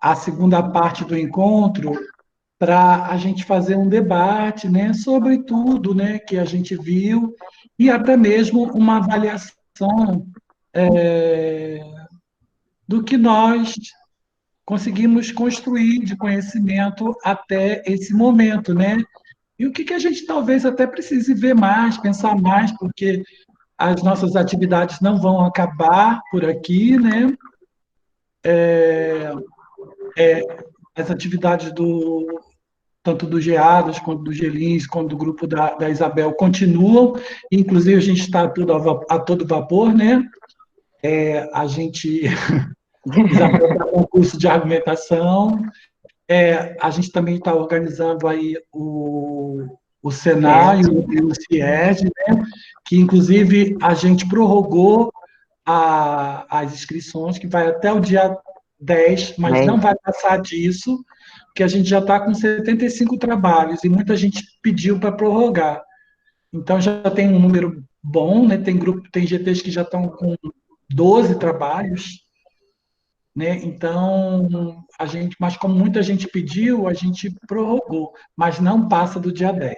a segunda parte do encontro para a gente fazer um debate, né, sobre tudo, né, que a gente viu e até mesmo uma avaliação do que nós conseguimos construir de conhecimento até esse momento, né? E o que que a gente talvez até precise ver mais, pensar mais, porque as nossas atividades não vão acabar por aqui, né? As atividades tanto do Geadas, quanto do Gelins, quanto do grupo da Isabel continuam, inclusive a gente está tudo a todo vapor, né? A gente, Isabel está com curso de argumentação, a gente também está organizando aí o Senai Certo. e o CIED, né? Que inclusive a gente prorrogou as inscrições, que vai até o dia 10, mas não Né? vai passar disso, porque a gente já está com 75 trabalhos e muita gente pediu para prorrogar. Então já tem um número bom, né? Tem GTs que já estão com 12 trabalhos, né? Então, mas como muita gente pediu, a gente prorrogou, mas não passa do dia 10,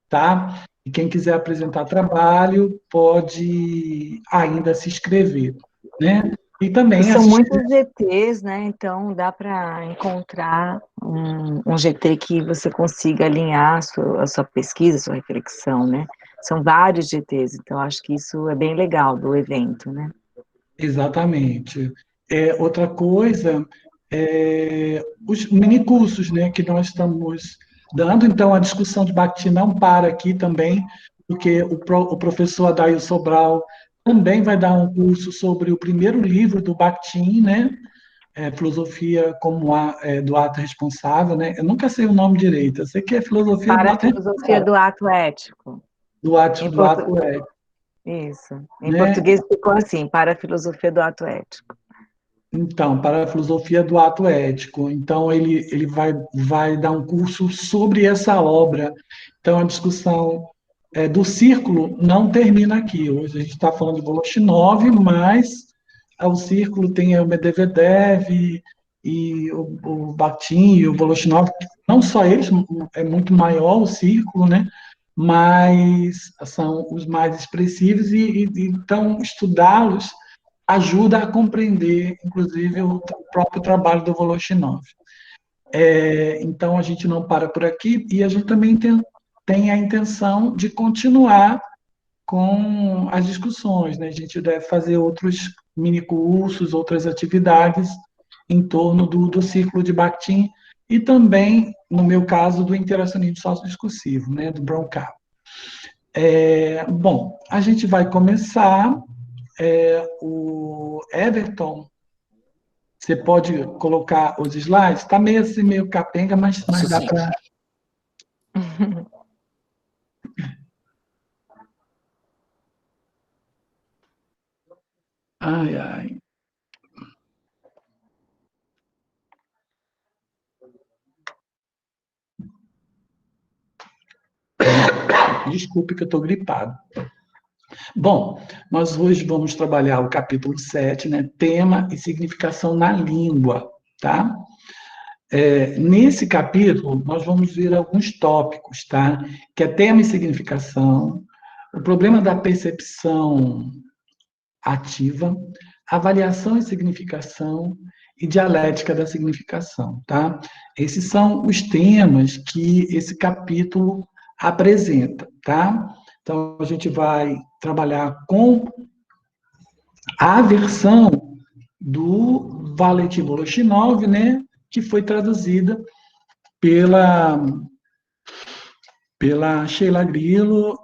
tá? E quem quiser apresentar trabalho pode ainda se inscrever, né? E E também são assistir. muitos GTs, né? Então dá para encontrar um GT que você consiga alinhar a sua pesquisa, a sua reflexão, né? São vários GTs, então acho que isso é bem legal do evento, né? Exatamente. Outra coisa, os minicursos, né, que nós estamos dando. Então, a discussão de Bakhtin não para aqui também, porque o professor Adair Sobral também vai dar um curso sobre o primeiro livro do Bakhtin, né, Filosofia como do Ato Responsável, né? Eu nunca sei o nome direito, eu sei que é Filosofia do Para a Ato filosofia Responsável, do ato ético. Em do ato portu... ético, Isso. Em né? português ficou assim, para a filosofia do ato ético. Então, para a filosofia do ato ético. Então, ele vai dar um curso sobre essa obra. Então, a discussão do círculo não termina aqui. Hoje a gente está falando de Voloshinov, mas o círculo tem o Medvedev e o Bakhtin e o Voloshinov. Não só eles, é muito maior o círculo, né? Mas são os mais expressivos então estudá-los ajuda a compreender, inclusive, o próprio trabalho do Voloshinov. Então, a gente não para por aqui e a gente também tem a intenção de continuar com as discussões, né? A gente deve fazer outros minicursos, outras atividades em torno do círculo de Bakhtin e também, no meu caso, do interacionismo sociodiscursivo, né? Do Broncar. Bom, a gente vai começar. O Everton, você pode colocar os slides? Está meio assim, meio capenga, mas Isso dá sim. para. Ai, ai. Desculpe que eu estou gripado. Bom, nós hoje vamos trabalhar o capítulo 7, né? Tema e significação na língua, tá? Nesse capítulo, nós vamos ver alguns tópicos, tá? Que é tema e significação, o problema da percepção ativa, avaliação e significação e dialética da significação, tá? Esses são os temas que esse capítulo apresenta, tá? Então, a gente vai trabalhar com a versão do Valentim Voloshinov, né, que foi traduzida pela, pela Sheila Grillo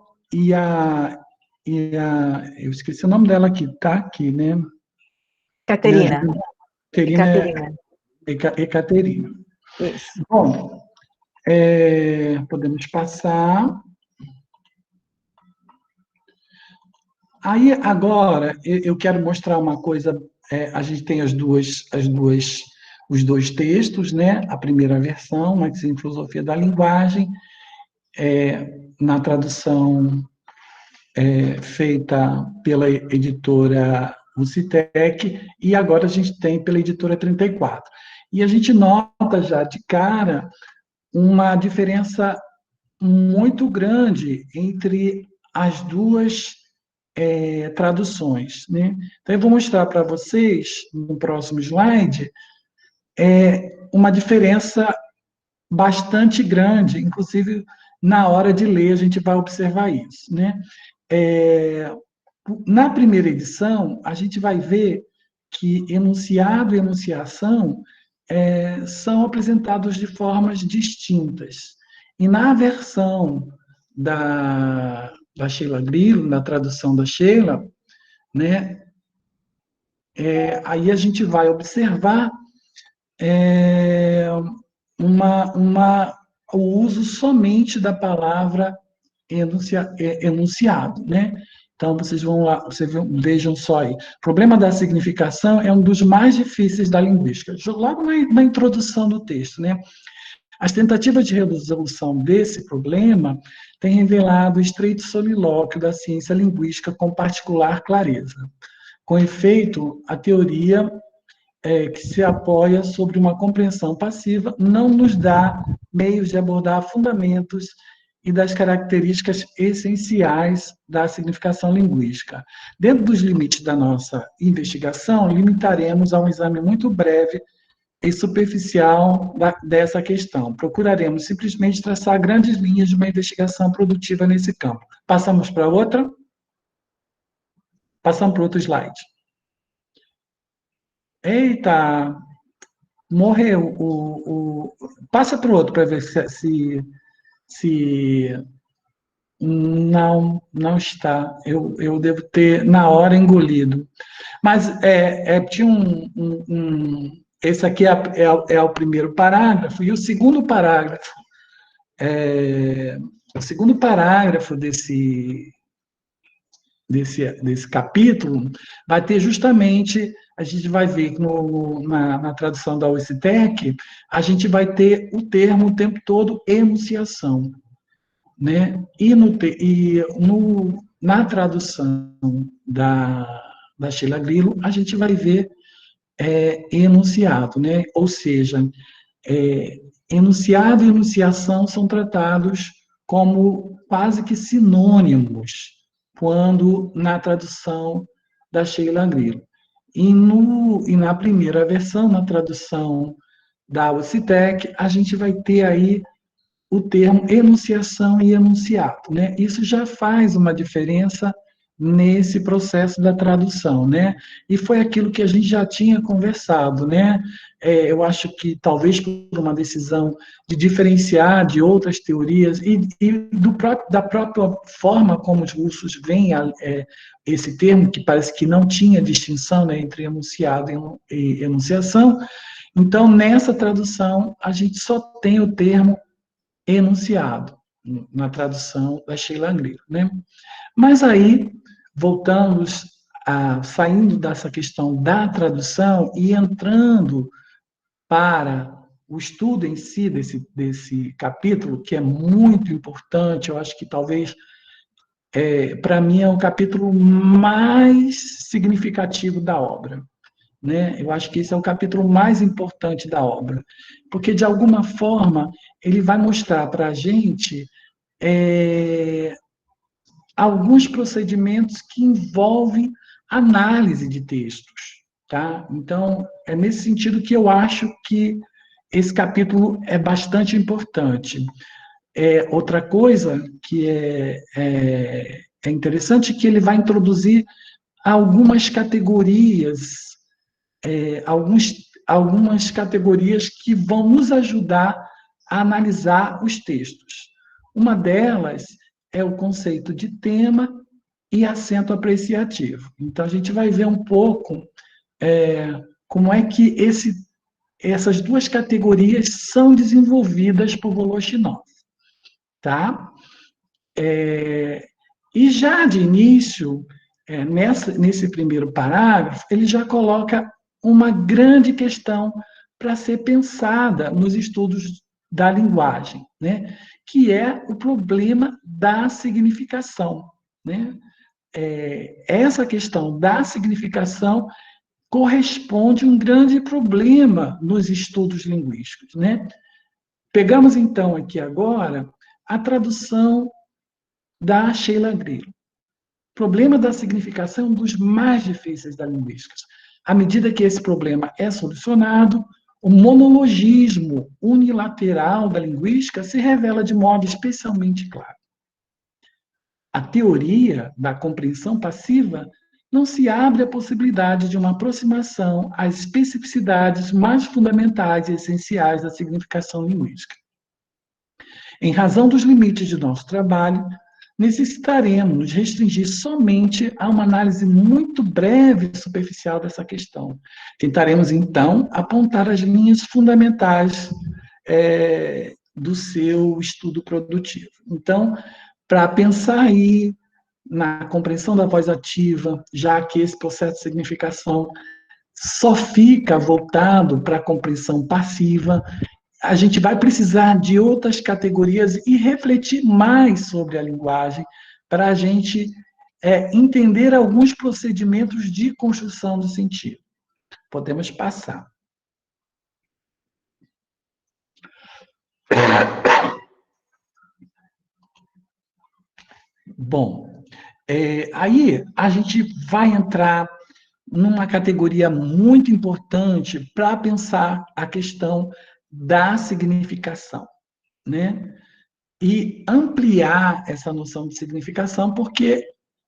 eu esqueci o nome dela aqui, tá aqui, né? Me Caterina. ajuda. Caterina Caterina. Caterina. Isso. Bom, podemos passar. Aí, agora, eu quero mostrar uma coisa. A gente tem os dois textos, né? A primeira versão, Marxismo e Filosofia da Linguagem, na tradução feita pela editora Ucitec, e agora a gente tem pela editora 34. E a gente nota já de cara uma diferença muito grande entre as duas traduções, né? Então, eu vou mostrar para vocês, no próximo slide, uma diferença bastante grande, inclusive na hora de ler a gente vai observar isso, né? Na primeira edição, a gente vai ver que enunciado e enunciação são apresentados de formas distintas. E na versão da Sheila Grillo, na tradução da Sheila, né, aí a gente vai observar o uso somente da palavra enunciado, né? Então, vocês vão lá, vejam só aí. O problema da significação é um dos mais difíceis da linguística. Logo na introdução do texto, né? As tentativas de resolução desse problema têm revelado o estreito solilóquio da ciência linguística com particular clareza. Com efeito, a teoria que se apoia sobre uma compreensão passiva não nos dá meios de abordar fundamentos e das características essenciais da significação linguística. Dentro dos limites da nossa investigação, limitaremos a um exame muito breve e superficial dessa questão. Procuraremos simplesmente traçar grandes linhas de uma investigação produtiva nesse campo. Passamos para outra? Passamos para outro slide. Eita, morreu. Passa para o outro para ver se não está. Eu devo ter, na hora, engolido. Mas tinha esse aqui é o primeiro parágrafo, e o segundo parágrafo desse capítulo vai ter justamente, a gente vai ver na tradução da UCTEC, a gente vai ter o termo o tempo todo enunciação, né? Na tradução da Sheila Grillo, a gente vai ver enunciado, né? Ou seja, enunciado e enunciação são tratados como quase que sinônimos quando na tradução da Sheila Grillo. E na primeira versão, na tradução da UCTEC, a gente vai ter aí o termo enunciação e enunciado, né? Isso já faz uma diferença nesse processo da tradução, né? E foi aquilo que a gente já tinha conversado, né? Eu acho que talvez por uma decisão de diferenciar de outras teorias e da própria forma como os russos veem esse termo, que parece que não tinha distinção, né, entre enunciado e enunciação. Então, nessa tradução, a gente só tem o termo enunciado, na tradução da Sheila Grillo, né? Mas aí, voltamos saindo dessa questão da tradução e entrando para o estudo em si desse capítulo, que é muito importante, eu acho que talvez, para mim, é o capítulo mais significativo da obra, né? Eu acho que esse é o capítulo mais importante da obra, porque, de alguma forma, ele vai mostrar para a gente alguns procedimentos que envolvem análise de textos, tá? Então, é nesse sentido que eu acho que esse capítulo é bastante importante. Outra coisa que é interessante é que ele vai introduzir algumas categorias, algumas categorias que vão nos ajudar a analisar os textos. Uma delas é o conceito de tema e acento apreciativo. Então, a gente vai ver um pouco como é que essas duas categorias são desenvolvidas por Voloshinov, tá? E já de início, nesse primeiro parágrafo, ele já coloca uma grande questão para ser pensada nos estudos da linguagem, né? Que é o problema da significação, né? Essa questão da significação corresponde a um grande problema nos estudos linguísticos, né? Pegamos, então, aqui agora a tradução da Sheila Grilo. O problema da significação é um dos mais difíceis da linguística. À medida que esse problema é solucionado, o monologismo unilateral da linguística se revela de modo especialmente claro. A teoria da compreensão passiva não se abre à possibilidade de uma aproximação às especificidades mais fundamentais e essenciais da significação linguística. Em razão dos limites de nosso trabalho, necessitaremos nos restringir somente a uma análise muito breve e superficial dessa questão. Tentaremos, então, apontar as linhas fundamentais do seu estudo produtivo. Então, para pensar aí na compreensão da voz ativa, já que esse processo de significação só fica voltado para a compreensão passiva, a gente vai precisar de outras categorias e refletir mais sobre a linguagem para a gente entender alguns procedimentos de construção do sentido. Podemos passar. Bom, aí a gente vai entrar numa categoria muito importante para pensar a questão da significação, né? E ampliar essa noção de significação, porque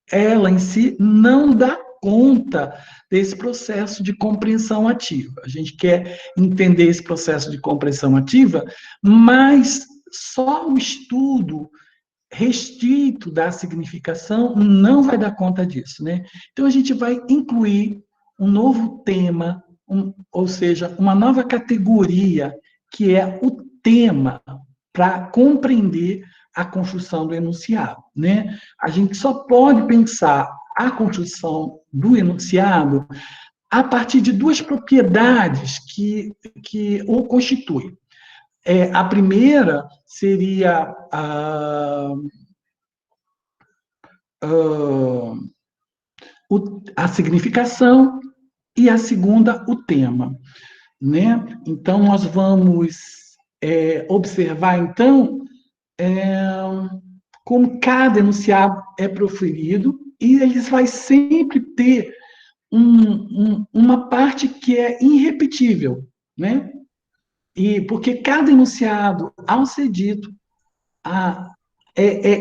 ela em si não dá conta desse processo de compreensão ativa. A gente quer entender esse processo de compreensão ativa, mas só o estudo restrito da significação não vai dar conta disso, né? Então a gente vai incluir um novo tema, ou seja, uma nova categoria, que é o tema, para compreender a construção do enunciado, né? A gente só pode pensar a construção do enunciado a partir de duas propriedades que o constituem. A primeira seria a significação e a segunda, o tema, né? Então, nós vamos observar, então, como cada enunciado é proferido e ele vai sempre ter uma parte que é irrepetível, né? E porque cada enunciado, ao ser dito,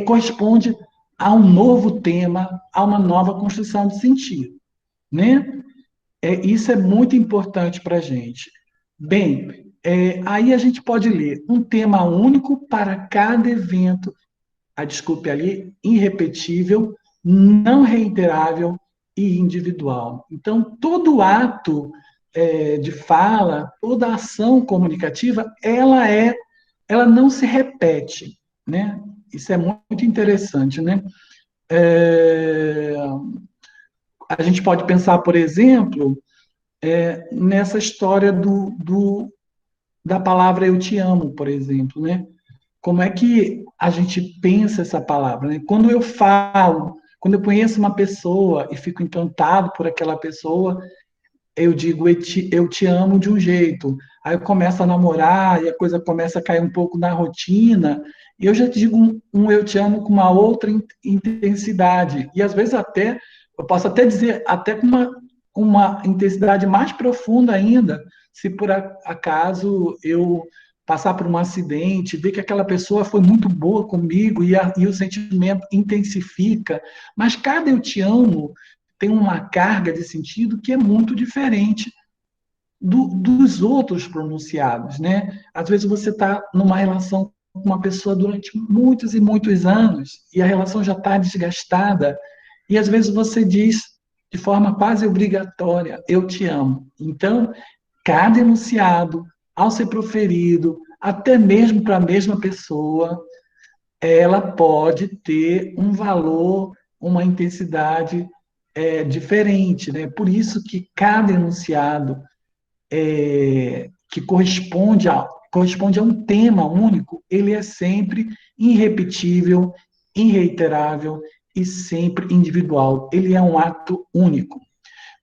corresponde a um novo tema, a uma nova construção de sentido, né? Isso é muito importante para a gente. Bem, aí a gente pode ler um tema único para cada evento, desculpe ali, irrepetível, não reiterável e individual. Então, todo ato de fala, toda ação comunicativa, ela não se repete, né? Isso é muito interessante, né? A gente pode pensar, por exemplo, nessa história da palavra eu te amo, por exemplo, né? Como é que a gente pensa essa palavra, né? Quando eu falo, quando eu conheço uma pessoa e fico encantado por aquela pessoa, eu digo eu te amo de um jeito. Aí eu começo a namorar e a coisa começa a cair um pouco na rotina, e eu já digo um eu te amo com uma outra intensidade. E às vezes até, eu posso até dizer, até com uma intensidade mais profunda ainda, se por acaso eu passar por um acidente, ver que aquela pessoa foi muito boa comigo e o sentimento intensifica. Mas cada eu te amo tem uma carga de sentido que é muito diferente dos outros pronunciados, né? Às vezes você está numa relação com uma pessoa durante muitos e muitos anos e a relação já está desgastada e às vezes você diz de forma quase obrigatória, eu te amo. Então, cada enunciado, ao ser proferido, até mesmo para a mesma pessoa, ela pode ter um valor, uma intensidade diferente, né? Por isso que cada enunciado que corresponde a um tema único, ele é sempre irrepetível, irreiterável e sempre individual. Ele é um ato único.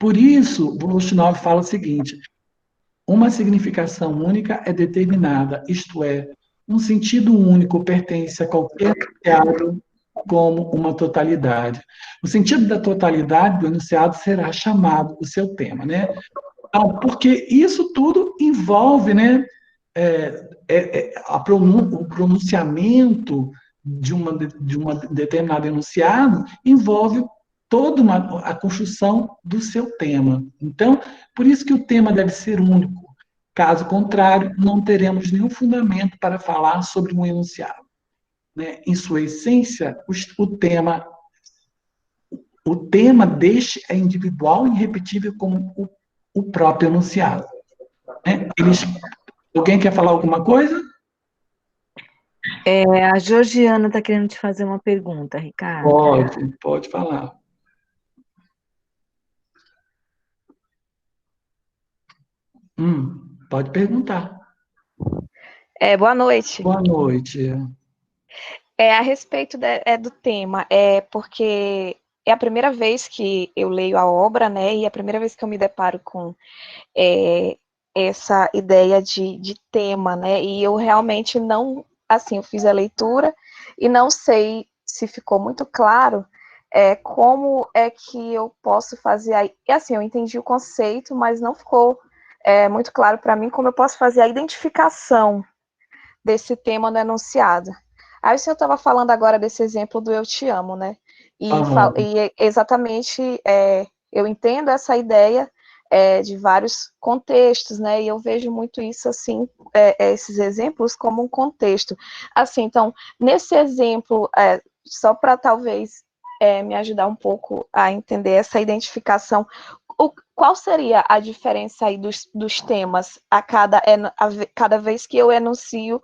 Por isso, Voloshinov fala o seguinte: uma significação única é determinada, isto é, um sentido único pertence a qualquer enunciado como uma totalidade. O sentido da totalidade do enunciado será chamado o seu tema, né? Então, porque isso tudo envolve, né, o pronunciamento de uma determinado enunciado envolve toda a construção do seu tema. Então, por isso que o tema deve ser único. Caso contrário, não teremos nenhum fundamento para falar sobre um enunciado. Né? Em sua essência, o tema deste é individual e irrepetível como o próprio enunciado. Né? Alguém quer falar alguma coisa? A Georgiana está querendo te fazer uma pergunta, Ricardo. Pode falar. Pode perguntar. Boa noite. Boa noite. A respeito do tema, porque é a primeira vez que eu leio a obra, né, e é a primeira vez que eu me deparo com essa ideia de tema, né, e eu realmente não, assim, eu fiz a leitura e não sei se ficou muito claro como é que eu posso fazer aí, e assim, eu entendi o conceito, mas não ficou muito claro para mim como eu posso fazer a identificação desse tema no enunciado. Aí o senhor estava falando agora desse exemplo do eu te amo, né? E exatamente eu entendo essa ideia de vários contextos, né? E eu vejo muito isso assim, esses exemplos como um contexto. Assim, então, nesse exemplo, só para talvez me ajudar um pouco a entender essa identificação, qual seria a diferença aí dos temas a cada vez que eu enuncio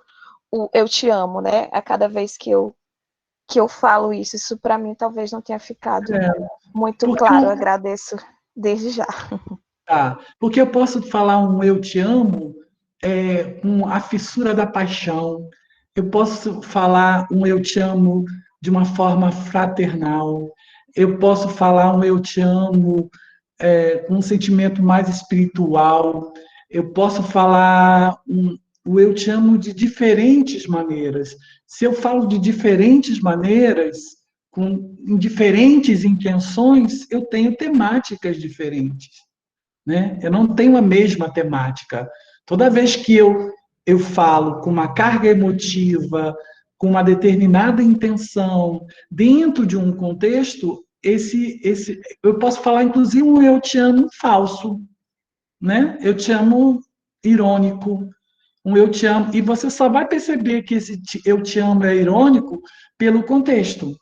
o eu te amo, né? A cada vez que eu falo isso para mim talvez não tenha ficado muito claro. Eu agradeço desde já. Porque eu posso falar um eu te amo com a fissura da paixão. Eu posso falar um eu te amo de uma forma fraternal. Eu posso falar um eu te amo com um sentimento mais espiritual. Eu posso falar o eu te amo de diferentes maneiras. Se eu falo de diferentes maneiras, em diferentes intenções, eu tenho temáticas diferentes. Né? Eu não tenho a mesma temática. Toda vez que eu falo com uma carga emotiva, com uma determinada intenção, dentro de um contexto, eu posso falar, inclusive, um eu te amo falso, né? Eu te amo irônico, um eu te amo, e você só vai perceber que esse eu te amo é irônico pelo contexto.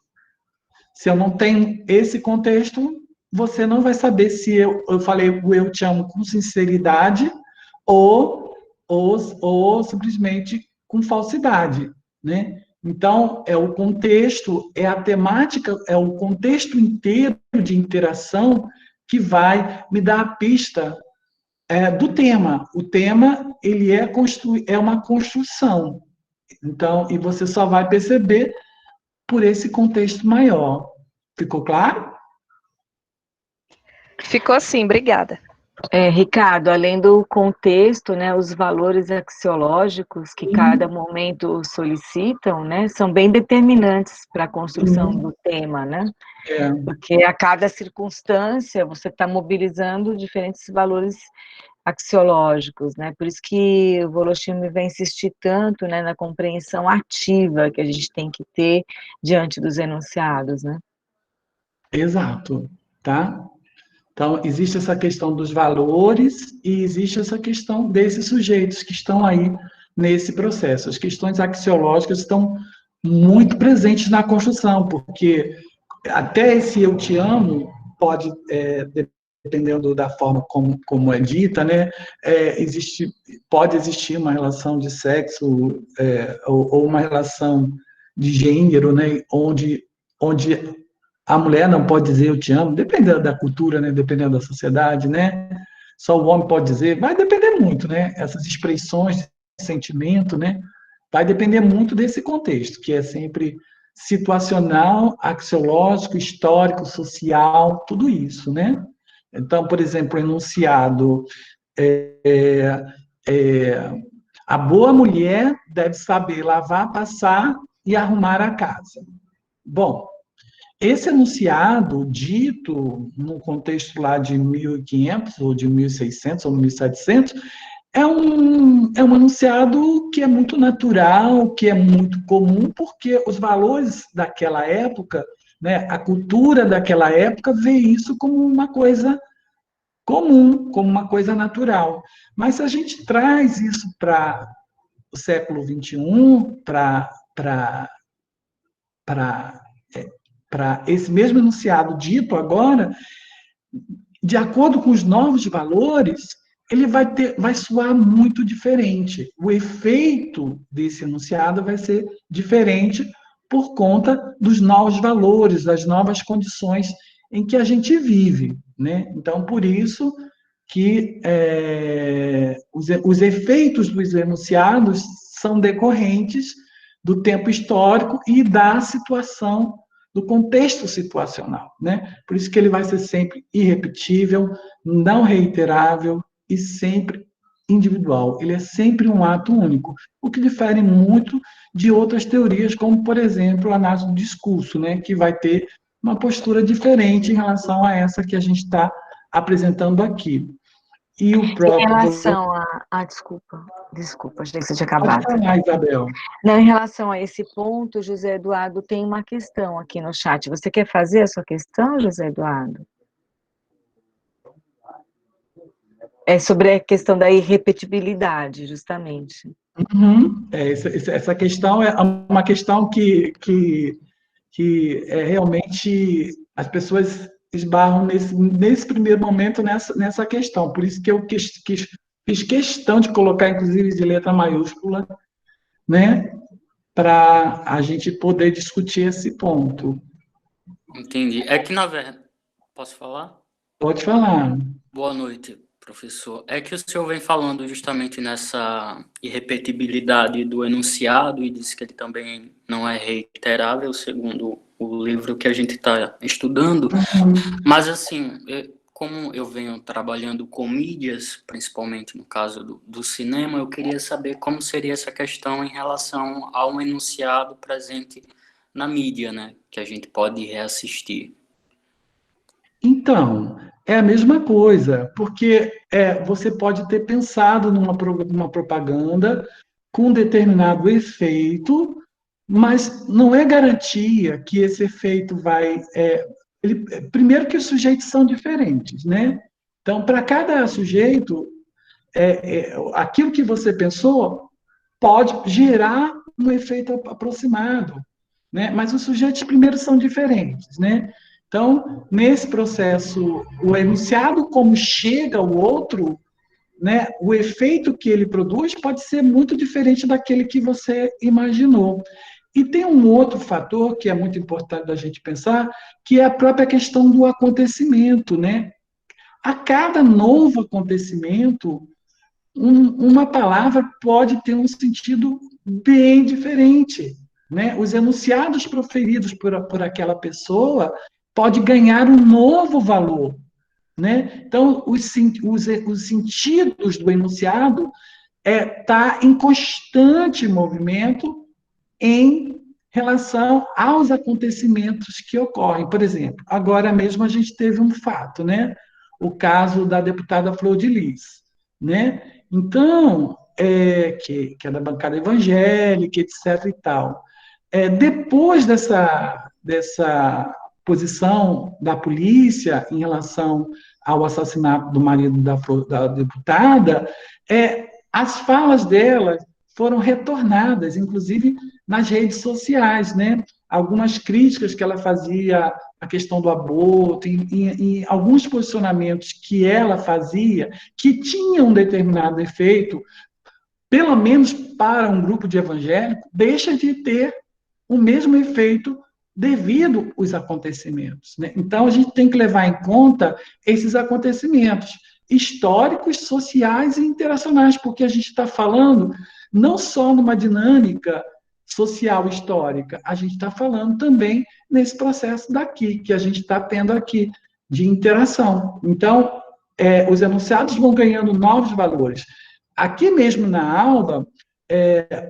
Se eu não tenho esse contexto, você não vai saber se eu falei o eu te amo com sinceridade ou simplesmente com falsidade, né? Então, é o contexto, é a temática, é o contexto inteiro de interação que vai me dar a pista do tema. O tema, ele é uma construção. Então, e você só vai perceber por esse contexto maior. Ficou claro? Ficou assim, obrigada. Ricardo, além do contexto, né, os valores axiológicos que cada momento solicitam, né, são bem determinantes para a construção do tema, né? Porque a cada circunstância você está mobilizando diferentes valores axiológicos, né? Por isso que o Voloshin vai insistir tanto, né, na compreensão ativa que a gente tem que ter diante dos enunciados, né? Exato, tá? Então, existe essa questão dos valores e existe essa questão desses sujeitos que estão aí nesse processo. As questões axiológicas estão muito presentes na construção, porque até esse eu te amo pode, dependendo da forma como é dita, né, pode existir uma relação de sexo ou uma relação de gênero, né, onde a mulher não pode dizer eu te amo, dependendo da cultura, né, dependendo da sociedade, né, só o homem pode dizer, vai depender muito, né, essas expressões de sentimento, né, vai depender muito desse contexto, que é sempre situacional, axiológico, histórico, social, tudo isso, né? Então, por exemplo, o enunciado a boa mulher deve saber lavar, passar e arrumar a casa. Bom, esse enunciado, dito no contexto lá de 1500, ou de 1600, ou 1700, é um enunciado que é muito natural, que é muito comum, porque os valores daquela época, né, a cultura daquela época vê isso como uma coisa comum, como uma coisa natural. Mas se a gente traz isso para o século XXI, para esse mesmo enunciado dito agora, de acordo com os novos valores, ele vai soar muito diferente. O efeito desse enunciado vai ser diferente por conta dos novos valores, das novas condições em que a gente vive, né? Então, por isso que os efeitos dos enunciados são decorrentes do tempo histórico e da situação, do contexto situacional, né? Por isso que ele vai ser sempre irrepetível, não reiterável e sempre individual. Ele é sempre um ato único, o que difere muito de outras teorias, como, por exemplo, a análise do discurso, né? Que vai ter uma postura diferente em relação a essa que a gente está apresentando aqui. E o próprio... Em relação desculpa, achei que você tinha acabado. Pode falar, Isabel. Não, em relação a esse ponto, José Eduardo, tem uma questão aqui no chat. Você quer fazer a sua questão, José Eduardo? É sobre a questão da irrepetibilidade, justamente. Uhum. Essa questão é uma questão que realmente as pessoas esbarram nesse primeiro momento nessa questão. Por isso que eu fiz questão de colocar, inclusive, de letra maiúscula, né, para a gente poder discutir esse ponto. Entendi. É que, na verdade... Posso falar? Pode falar. Boa noite, professor. É que o senhor vem falando justamente nessa irrepetibilidade do enunciado e disse que ele também não é reiterável, segundo o livro que a gente está estudando. Mas, assim, como eu venho trabalhando com mídias, principalmente no caso do cinema, eu queria saber como seria essa questão em relação ao enunciado presente na mídia, né? Que a gente pode reassistir. Então, é a mesma coisa, porque você pode ter pensado numa propaganda com um determinado efeito, mas não é garantia que esse efeito vai... primeiro que os sujeitos são diferentes, né? Então, para cada sujeito, aquilo que você pensou pode gerar um efeito aproximado, né? Mas os sujeitos primeiro são diferentes, né? Então, nesse processo, o enunciado como chega ao outro, né, o efeito que ele produz pode ser muito diferente daquele que você imaginou. E tem um outro fator que é muito importante da gente pensar, que é a própria questão do acontecimento, né? A cada novo acontecimento, uma palavra pode ter um sentido bem diferente, né? Os enunciados proferidos por aquela pessoa pode ganhar um novo valor, né? Então, os sentidos do enunciado tá em constante movimento em relação aos acontecimentos que ocorrem. Por exemplo, agora mesmo a gente teve um fato, né? O caso da deputada Flor de Lis, né? Então, que é da bancada evangélica, etc. e tal. Depois dessa posição da polícia em relação ao assassinato do marido da deputada, as falas dela foram retornadas, inclusive nas redes sociais, né? Algumas críticas que ela fazia à questão do aborto, em alguns posicionamentos que ela fazia, que tinham um determinado efeito, pelo menos para um grupo de evangélicos, deixa de ter o mesmo efeito devido aos acontecimentos, né? Então, a gente tem que levar em conta esses acontecimentos históricos, sociais e interacionais, porque a gente está falando não só numa dinâmica social histórica, a gente está falando também nesse processo daqui, que a gente está tendo aqui, de interação. Então, os enunciados vão ganhando novos valores. Aqui mesmo na aula,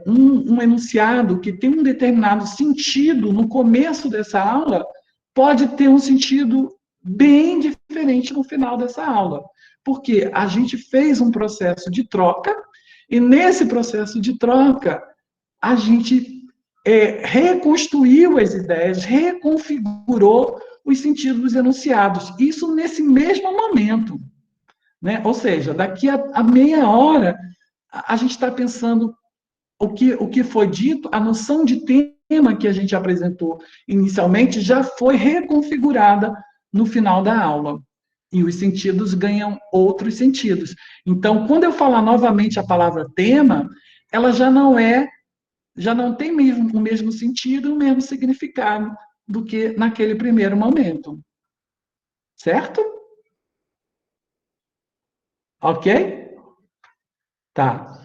um enunciado que tem um determinado sentido no começo dessa aula pode ter um sentido bem diferente no final dessa aula, porque a gente fez um processo de troca e nesse processo de troca a gente reconstruiu as ideias, reconfigurou os sentidos dos enunciados. Isso nesse mesmo momento, né? Ou seja, daqui a meia hora a gente está pensando o que foi dito, a noção de tema que a gente apresentou inicialmente já foi reconfigurada no final da aula. E os sentidos ganham outros sentidos. Então, quando eu falar novamente a palavra tema, ela já não tem o mesmo sentido, o mesmo significado do que naquele primeiro momento. Certo? Ok? Tá.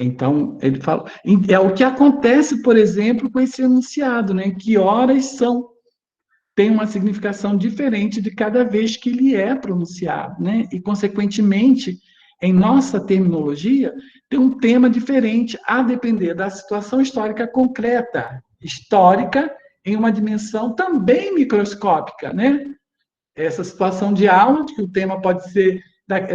Então, ele fala. É o que acontece, por exemplo, com esse enunciado, né? Que horas são. Tem uma significação diferente de cada vez que ele é pronunciado, né? E, consequentemente, em nossa terminologia, tem um tema diferente a depender da situação histórica concreta, histórica em uma dimensão também microscópica, né? Essa situação de aula, que o tema pode ser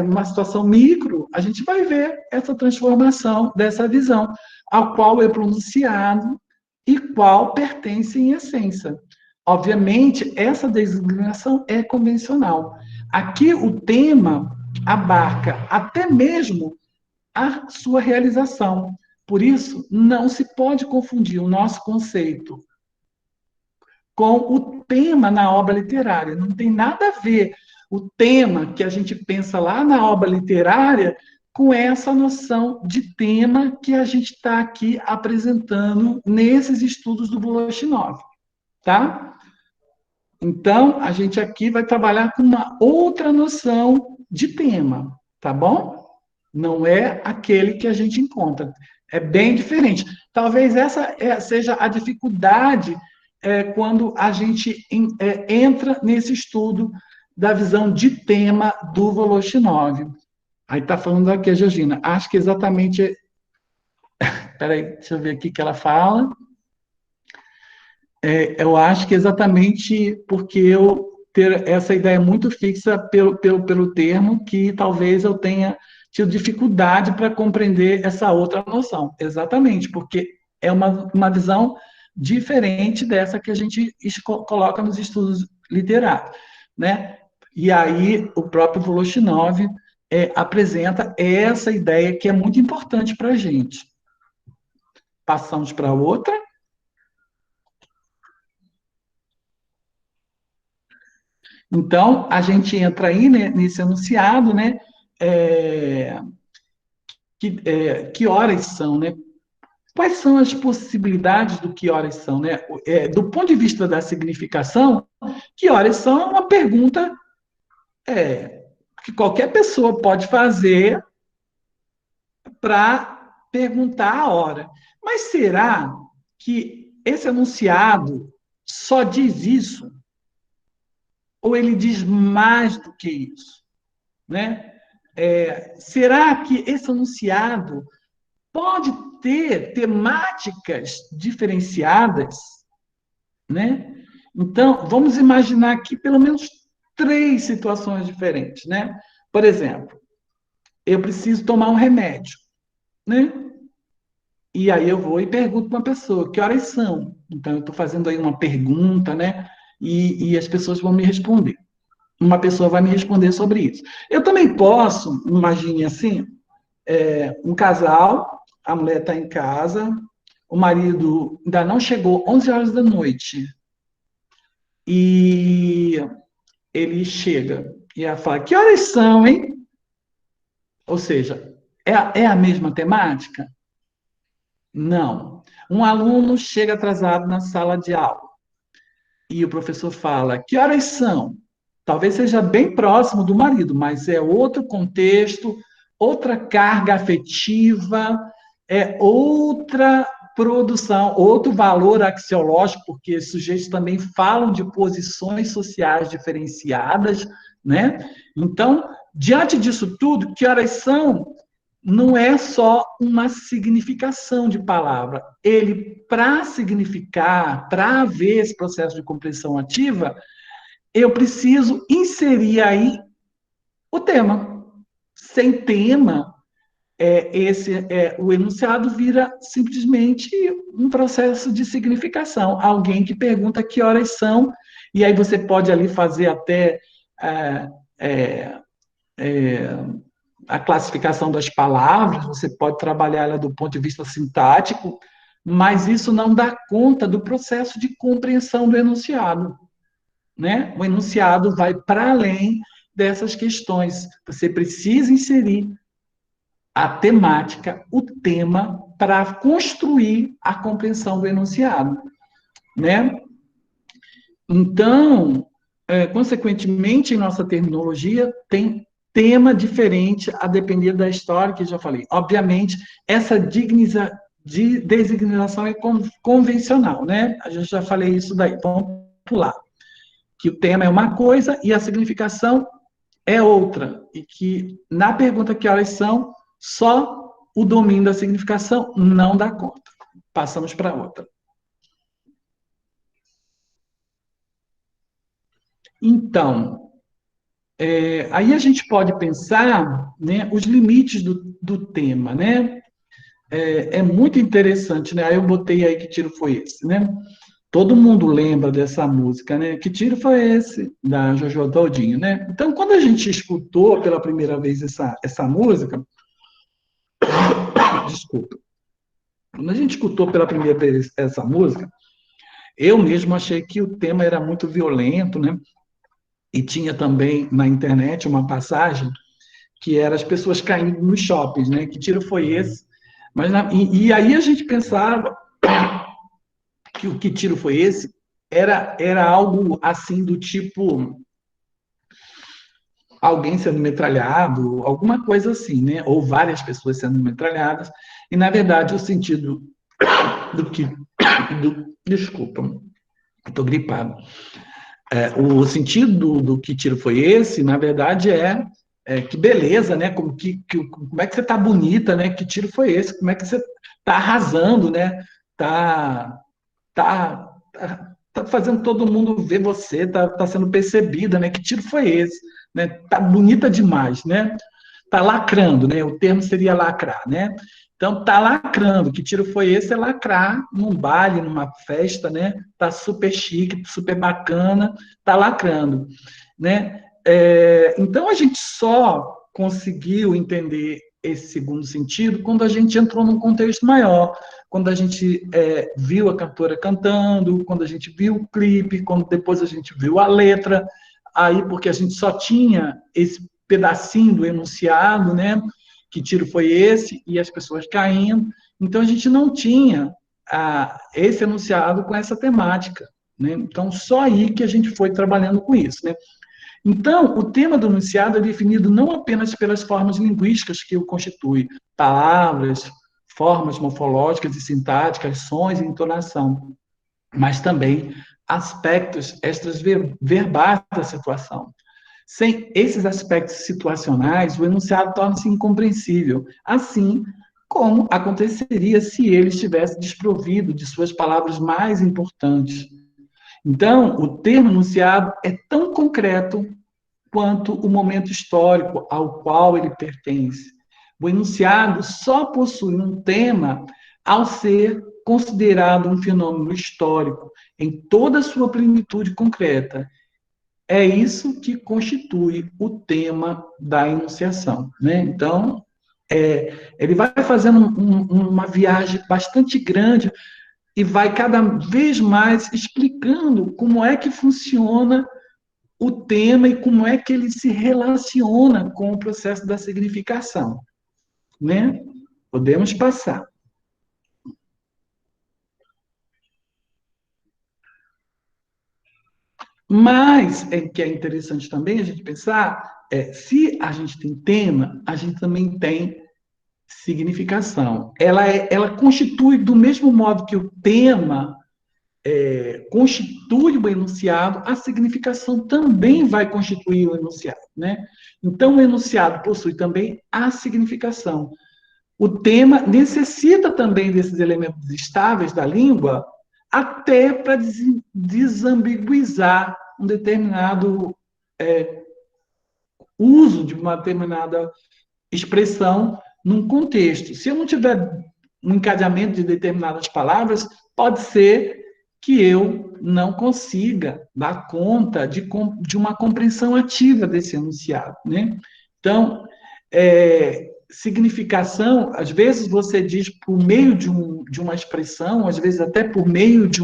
uma situação micro, a gente vai ver essa transformação dessa visão, ao qual é pronunciado e qual pertence em essência. Obviamente, essa designação é convencional. Aqui, o tema abarca até mesmo a sua realização. Por isso, não se pode confundir o nosso conceito com o tema na obra literária. Não tem nada a ver o tema que a gente pensa lá na obra literária com essa noção de tema que a gente está aqui apresentando nesses estudos do Voloshinov, tá? Então, a gente aqui vai trabalhar com uma outra noção de tema, tá bom? Não é aquele que a gente encontra. É bem diferente. Talvez essa seja a dificuldade quando a gente entra nesse estudo da visão de tema do Voloshinov. Aí está falando aqui a Georgina. Acho que exatamente... Espera aí, deixa eu ver aqui o que ela fala. Eu acho que exatamente porque eu ter essa ideia muito fixa pelo termo, que talvez eu tenha tido dificuldade para compreender essa outra noção. Exatamente, porque é uma visão diferente dessa que a gente coloca nos estudos literários, né? E aí o próprio Voloshinov apresenta essa ideia que é muito importante para a gente. Passamos para outra. Então, a gente entra aí, né, nesse enunciado, né? Que horas são, né? Quais são as possibilidades do que horas são, né? Do ponto de vista da significação, que horas são é uma pergunta que qualquer pessoa pode fazer para perguntar a hora. Mas será que esse enunciado só diz isso? Ou ele diz mais do que isso? Né? Será que esse enunciado pode ter temáticas diferenciadas? Né? Então, vamos imaginar aqui pelo menos 3 situações diferentes. Né? Por exemplo, eu preciso tomar um remédio. Né? E aí eu vou e pergunto para uma pessoa, que horas são? Então, eu estou fazendo aí uma pergunta, né? E as pessoas vão me responder. Uma pessoa vai me responder sobre isso. Eu também posso, imagine assim, um casal, a mulher está em casa, o marido ainda não chegou, 11 horas da noite, e ele chega e ela fala, que horas são, hein? Ou seja, é a mesma temática? Não. Um aluno chega atrasado na sala de aula e o professor fala, que horas são? Talvez seja bem próximo do marido, mas é outro contexto, outra carga afetiva, é outra produção, outro valor axiológico, porque os sujeitos também falam de posições sociais diferenciadas, né? Então, diante disso tudo, que horas são? Não é só uma significação de palavra. Ele, para significar, para haver esse processo de compreensão ativa, eu preciso inserir aí o tema. Sem tema, o enunciado vira simplesmente um processo de significação. Alguém que pergunta que horas são, e aí você pode ali fazer até é, é, é, a classificação das palavras, você pode trabalhar ela do ponto de vista sintático, mas isso não dá conta do processo de compreensão do enunciado, né? O enunciado vai para além dessas questões. Você precisa inserir a temática, o tema, para construir a compreensão do enunciado, né? Então, consequentemente, em nossa terminologia, tem tema diferente a depender da história, que eu já falei. Obviamente, essa designação é convencional, né? A gente já falei isso daí, vamos pular. Que o tema é uma coisa e a significação é outra. E que, na pergunta que horas são, só o domínio da significação não dá conta. Passamos para outra. Então, aí a gente pode pensar, né, os limites do tema, né? É muito interessante, né? Aí eu botei aí que tiro foi esse, né? Todo mundo lembra dessa música, né? Que tiro foi esse? Da Jojo Todinho, né? Então, quando a gente escutou pela primeira vez essa música, desculpa, quando a gente escutou pela primeira vez essa música, eu mesmo achei que o tema era muito violento, né? E tinha também na internet uma passagem que era as pessoas caindo nos shoppings, né? Que tiro foi esse? Mas e aí a gente pensava que o que tiro foi esse era algo assim do tipo alguém sendo metralhado, alguma coisa assim, né? Ou várias pessoas sendo metralhadas. E na verdade o sentido desculpa, estou gripado. O sentido do que tiro foi esse, na verdade, que beleza, né? Como é que você está bonita, né? Que tiro foi esse? Como é que você está arrasando, né? Tá, tá fazendo todo mundo ver você, tá sendo percebida, né? Que tiro foi esse? Né? Tá bonita demais, né? Tá lacrando, né? O termo seria lacrar, né? Então, tá lacrando. Que tiro foi esse? É lacrar num baile, numa festa, né? Tá super chique, super bacana, tá lacrando, né? Então, a gente só conseguiu entender esse segundo sentido quando a gente entrou num contexto maior, quando a gente viu a cantora cantando, quando a gente viu o clipe, quando depois a gente viu a letra, aí porque a gente só tinha esse pedacinho do enunciado, né? Que tiro foi esse? E as pessoas caindo. Então, a gente não tinha esse enunciado com essa temática, né? Então, só aí que a gente foi trabalhando com isso, né? Então, o tema do enunciado é definido não apenas pelas formas linguísticas que o constituem, palavras, formas morfológicas e sintáticas, sons e entonação, mas também aspectos extras-verbais da situação. Sem esses aspectos situacionais, o enunciado torna-se incompreensível, assim como aconteceria se ele estivesse desprovido de suas palavras mais importantes. Então, o termo enunciado é tão concreto quanto o momento histórico ao qual ele pertence. O enunciado só possui um tema ao ser considerado um fenômeno histórico em toda a sua plenitude concreta. É isso que constitui o tema da enunciação, né? Então, ele vai fazendo uma viagem bastante grande e vai cada vez mais explicando como é que funciona o tema e como é que ele se relaciona com o processo da significação, né? Podemos passar. Mas que é interessante também a gente pensar, se a gente tem tema, a gente também tem significação. Ela constitui, do mesmo modo que o tema constitui o enunciado, a significação também vai constituir o enunciado, né? Então, o enunciado possui também a significação. O tema necessita também desses elementos estáveis da língua, até para desambiguizar um determinado uso de uma determinada expressão num contexto. Se eu não tiver um encadeamento de determinadas palavras, pode ser que eu não consiga dar conta de uma compreensão ativa desse enunciado, né? Então, significação, às vezes você diz por meio de uma expressão, às vezes até por meio de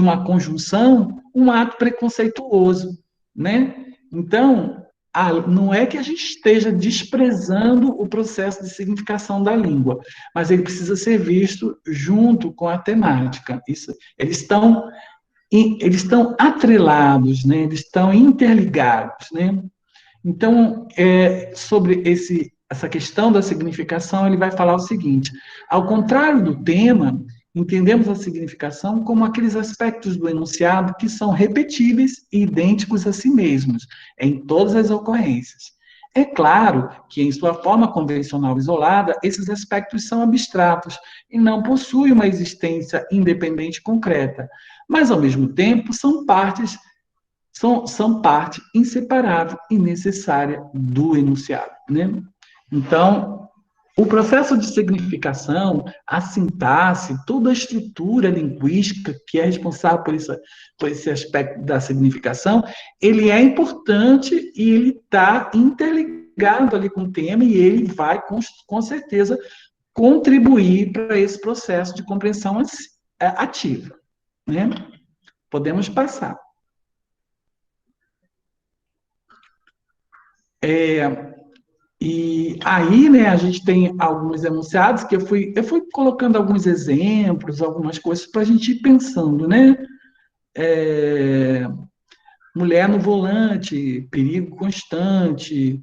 uma conjunção, um ato preconceituoso, né? Então, não é que a gente esteja desprezando o processo de significação da língua, mas ele precisa ser visto junto com a temática. Eles estão atrelados, né? Eles estão interligados, né? Então, sobre essa questão da significação, ele vai falar o seguinte: ao contrário do tema, entendemos a significação como aqueles aspectos do enunciado que são repetíveis e idênticos a si mesmos, em todas as ocorrências. É claro que, em sua forma convencional isolada, esses aspectos são abstratos e não possuem uma existência independente concreta, mas, ao mesmo tempo, são parte inseparável e necessária do enunciado, né? Então, o processo de significação, a sintaxe, toda a estrutura linguística que é responsável por esse aspecto da significação, ele é importante e ele está interligado ali com o tema e ele vai, com certeza, contribuir para esse processo de compreensão ativa, né? Podemos passar. E aí, né, a gente tem alguns enunciados que eu fui colocando alguns exemplos, algumas coisas para a gente ir pensando, né? Mulher no volante, perigo constante,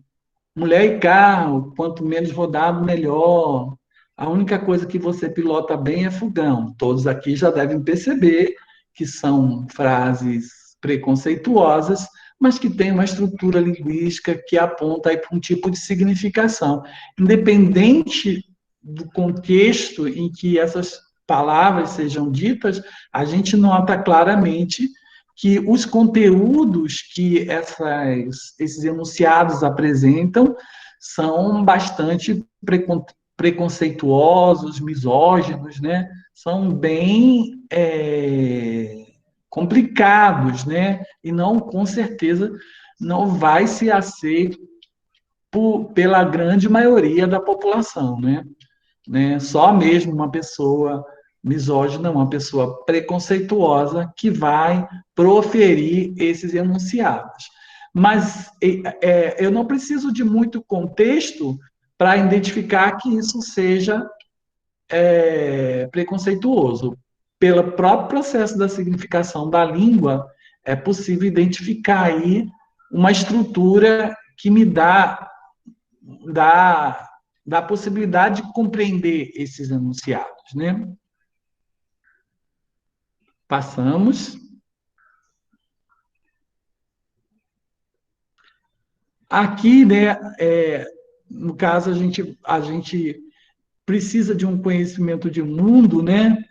mulher e carro, quanto menos rodado, melhor. A única coisa que você pilota bem é fogão. Todos aqui já devem perceber que são frases preconceituosas, mas que têm uma estrutura linguística que aponta aí para um tipo de significação. Independente do contexto em que essas palavras sejam ditas, a gente nota claramente que os conteúdos que esses enunciados apresentam são bastante preconceituosos, misóginos, né? São bem complicados, né? E não, com certeza, não vai ser aceito pela grande maioria da população, né? Só mesmo uma pessoa misógina, uma pessoa preconceituosa que vai proferir esses enunciados. Mas eu não preciso de muito contexto para identificar que isso seja preconceituoso. Pelo próprio processo da significação da língua, é possível identificar aí uma estrutura que me dá a possibilidade de compreender esses enunciados, né? Passamos. Aqui, né, no caso, a gente precisa de um conhecimento de mundo, né?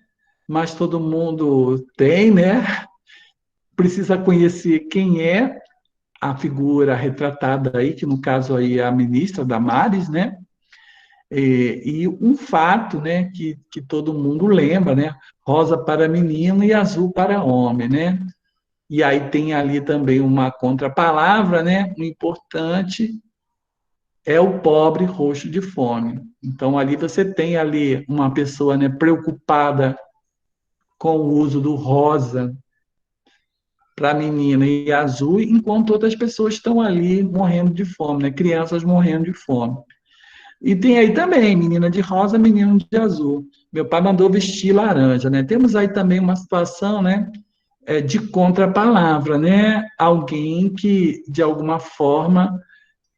Mas todo mundo tem, né? Precisa conhecer quem é a figura retratada aí, que no caso aí é a ministra Damares, né? E um fato, né, que todo mundo lembra, né? Rosa para menino e azul para homem, né? E aí tem ali também uma contrapalavra, né? O importante é o pobre roxo de fome. Então ali você tem ali uma pessoa, né, preocupada com o uso do rosa para a menina e azul, enquanto outras pessoas estão ali morrendo de fome, né? Crianças morrendo de fome. E tem aí também, menina de rosa, menino de azul. Meu pai mandou vestir laranja, né? Temos aí também uma situação, né, de contrapalavra, né? Alguém que, de alguma forma,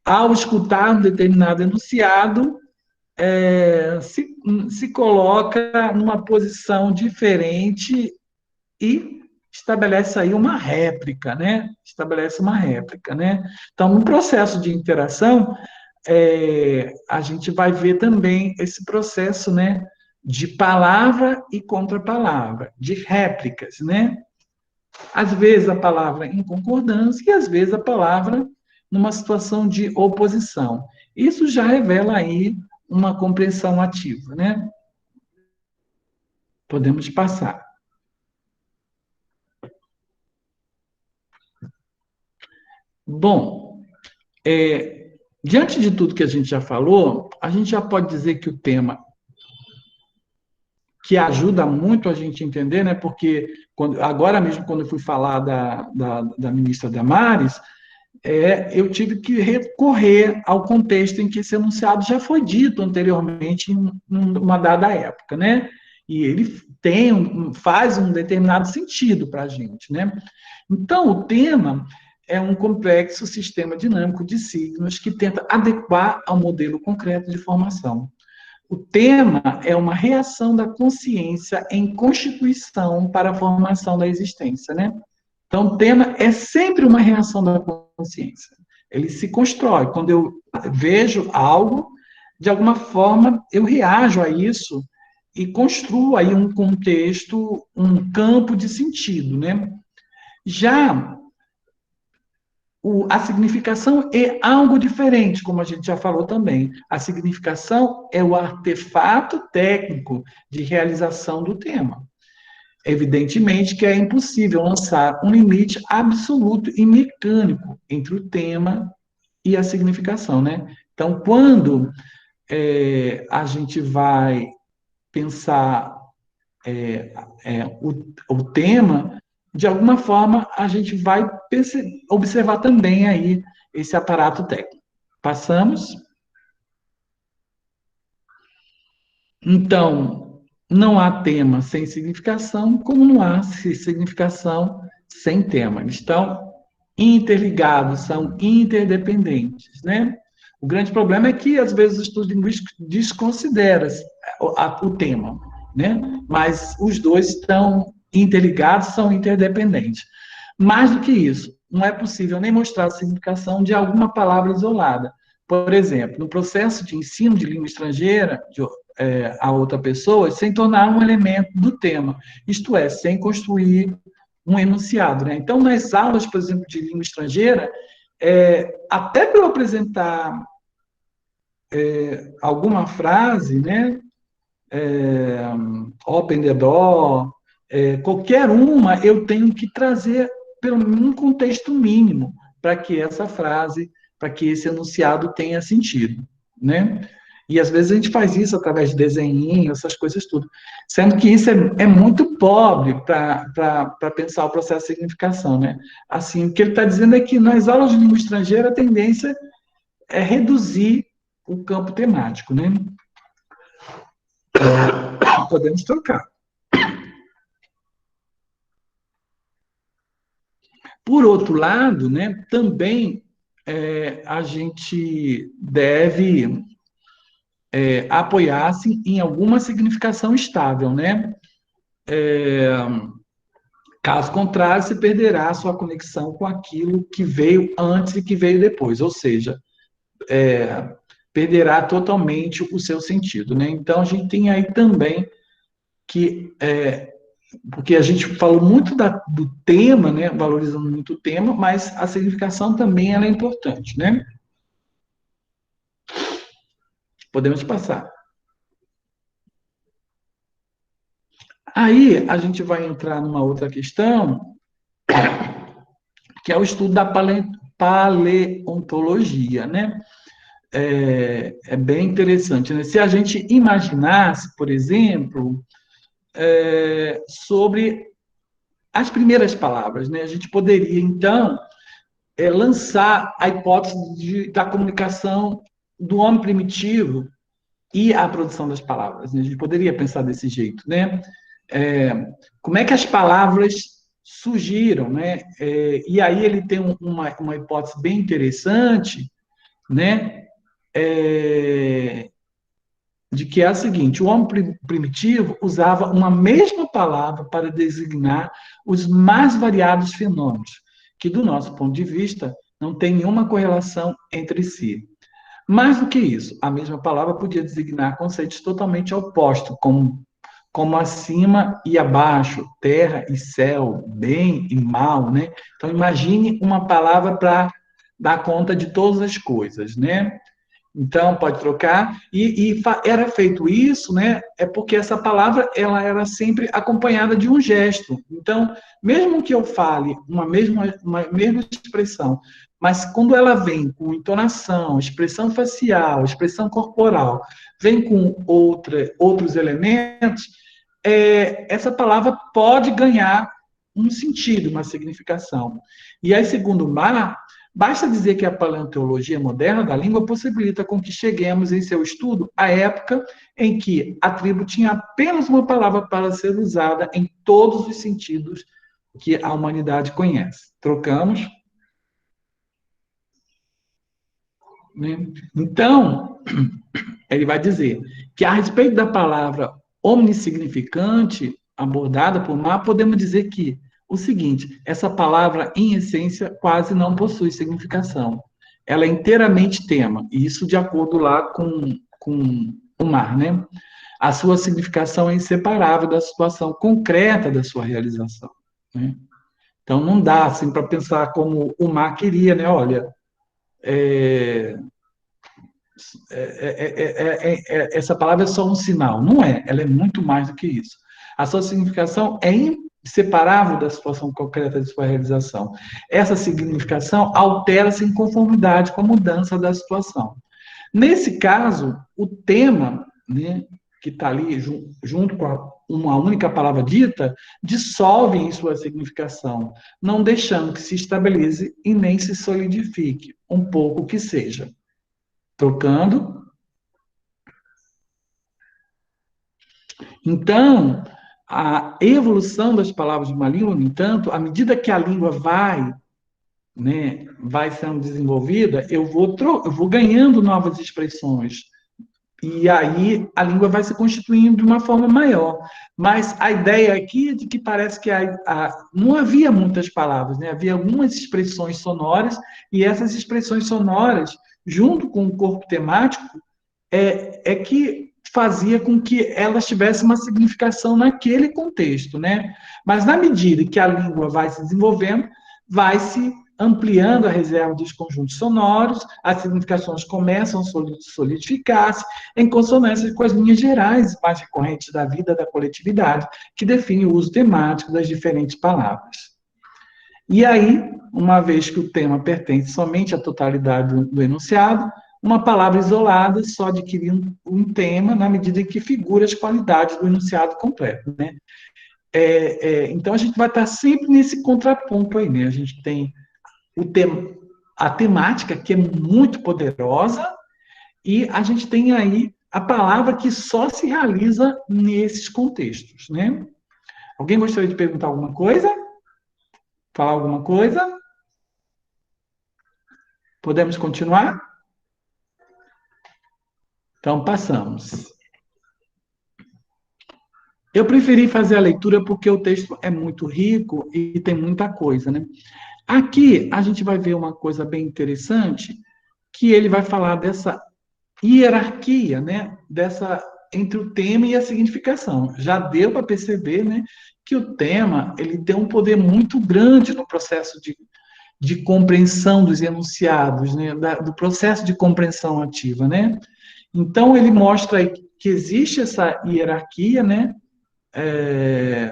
ao escutar um determinado enunciado, se coloca numa posição diferente e estabelece aí uma réplica, né? Estabelece uma réplica, né? Então, no processo de interação, a gente vai ver também esse processo, né? De palavra e contrapalavra, de réplicas, né? Às vezes a palavra em concordância e às vezes a palavra numa situação de oposição. Isso já revela aí uma compreensão ativa, né? Podemos passar. Bom, diante de tudo que a gente já falou, a gente já pode dizer que o tema que ajuda muito a gente a entender, né? Porque agora mesmo, quando eu fui falar da ministra Damares, eu tive que recorrer ao contexto em que esse enunciado já foi dito anteriormente em uma dada época, né? E ele faz um determinado sentido para a gente, né? Então, o tema é um complexo sistema dinâmico de signos que tenta adequar ao modelo concreto de formação. O tema é uma reação da consciência em constituição para a formação da existência, né? Então, o tema é sempre uma reação da consciência. Ele se constrói. Quando eu vejo algo, de alguma forma, eu reajo a isso e construo aí um contexto, um campo de sentido, né? Já a significação é algo diferente, como a gente já falou também. A significação é o artefato técnico de realização do tema. Evidentemente que é impossível lançar um limite absoluto e mecânico entre o tema e a significação, né? Então, quando a gente vai pensar o tema, de alguma forma, a gente vai observar também aí esse aparato técnico. Passamos. Então, não há tema sem significação, como não há significação sem tema. Eles estão interligados, são interdependentes, né? O grande problema é que, às vezes, o estudo linguístico desconsidera o tema, né? Mas os dois estão interligados, são interdependentes. Mais do que isso, não é possível nem mostrar a significação de alguma palavra isolada. Por exemplo, no processo de ensino de língua estrangeira a outra pessoa, sem tornar um elemento do tema, isto é, sem construir um enunciado, né? Então, nas aulas, por exemplo, de língua estrangeira, até para eu apresentar alguma frase, né? Open the door, qualquer uma, eu tenho que trazer pelo menos um contexto mínimo para que essa frase, para que esse enunciado tenha sentido, né? E às vezes a gente faz isso através de desenho, essas coisas tudo. Sendo que isso é muito pobre para pensar o processo de significação, né? Assim, o que ele está dizendo é que nas aulas de língua estrangeira a tendência é reduzir o campo temático, né? Podemos trocar. Por outro lado, né, também a gente deve apoiar-se em alguma significação estável, né? Caso contrário, se perderá a sua conexão com aquilo que veio antes e que veio depois, ou seja, perderá totalmente o seu sentido, né? Então, a gente tem aí também que porque a gente falou muito do tema, né, valorizando muito o tema, mas a significação também ela é importante, né? Podemos passar. Aí a gente vai entrar numa outra questão, que é o estudo da paleontologia, né? Bem interessante, né? Se a gente imaginasse, por exemplo, sobre as primeiras palavras, né? A gente poderia, então, lançar a hipótese da comunicação do homem primitivo e a produção das palavras, né? A gente poderia pensar desse jeito, né? Como é que as palavras surgiram, né? E aí ele tem uma hipótese bem interessante, né? de que é a seguinte: o homem primitivo usava uma mesma palavra para designar os mais variados fenômenos, que, do nosso ponto de vista, não tem nenhuma correlação entre si. Mais do que isso, a mesma palavra podia designar conceitos totalmente opostos, como acima e abaixo, terra e céu, bem e mal, né? Então, imagine uma palavra para dar conta de todas as coisas, né? Então, pode trocar. Era feito isso, né? É porque essa palavra ela era sempre acompanhada de um gesto. Então, mesmo que eu fale uma mesma expressão, mas quando ela vem com entonação, expressão facial, expressão corporal, vem com outros elementos, essa palavra pode ganhar um sentido, uma significação. E aí, segundo Mar, basta dizer que a paleontologia moderna da língua possibilita com que cheguemos em seu estudo à época em que a tribo tinha apenas uma palavra para ser usada em todos os sentidos que a humanidade conhece. Trocamos? Né? Então, ele vai dizer que a respeito da palavra omnissignificante abordada por Mar, podemos dizer que o seguinte: essa palavra, em essência, quase não possui significação. Ela é inteiramente tema, e isso de acordo lá com o Mar, né? A sua significação é inseparável da situação concreta da sua realização, né? Então, não dá assim para pensar como o Mar queria, né? Olha, essa palavra é só um sinal. Não é, ela é muito mais do que isso. A sua significação é inseparável da situação concreta de sua realização. Essa significação altera-se em conformidade com a mudança da situação. Nesse caso, o tema, né, que está ali junto com uma única palavra dita, dissolve em sua significação, não deixando que se estabeleça e nem se solidifique, um pouco que seja. Trocando. Então, a evolução das palavras de uma língua, no entanto, à medida que a língua vai sendo desenvolvida, eu vou ganhando novas expressões. E aí a língua vai se constituindo de uma forma maior. Mas a ideia aqui é de que parece que não havia muitas palavras, né? Havia algumas expressões sonoras, e essas expressões sonoras, junto com o corpo temático, que fazia com que elas tivessem uma significação naquele contexto, né? Mas na medida que a língua vai se desenvolvendo, vai se ampliando a reserva dos conjuntos sonoros, as significações começam a solidificar-se em consonância com as linhas gerais mais recorrentes da vida da coletividade, que define o uso temático das diferentes palavras. E aí, uma vez que o tema pertence somente à totalidade do enunciado, uma palavra isolada só adquirir um tema na medida em que figura as qualidades do enunciado completo, né? Então, a gente vai estar sempre nesse contraponto aí, né? A gente tem a temática, que é muito poderosa, e a gente tem aí a palavra que só se realiza nesses contextos, né? Alguém gostaria de perguntar alguma coisa? Falar alguma coisa? Podemos continuar? Então, passamos. Eu preferi fazer a leitura porque o texto é muito rico e tem muita coisa, né? Aqui, a gente vai ver uma coisa bem interessante, que ele vai falar dessa hierarquia, né? Entre o tema e a significação. Já deu para perceber, né, que o tema ele tem um poder muito grande no processo de compreensão dos enunciados, né? Do processo de compreensão ativa, né? Então, ele mostra que existe essa hierarquia, né?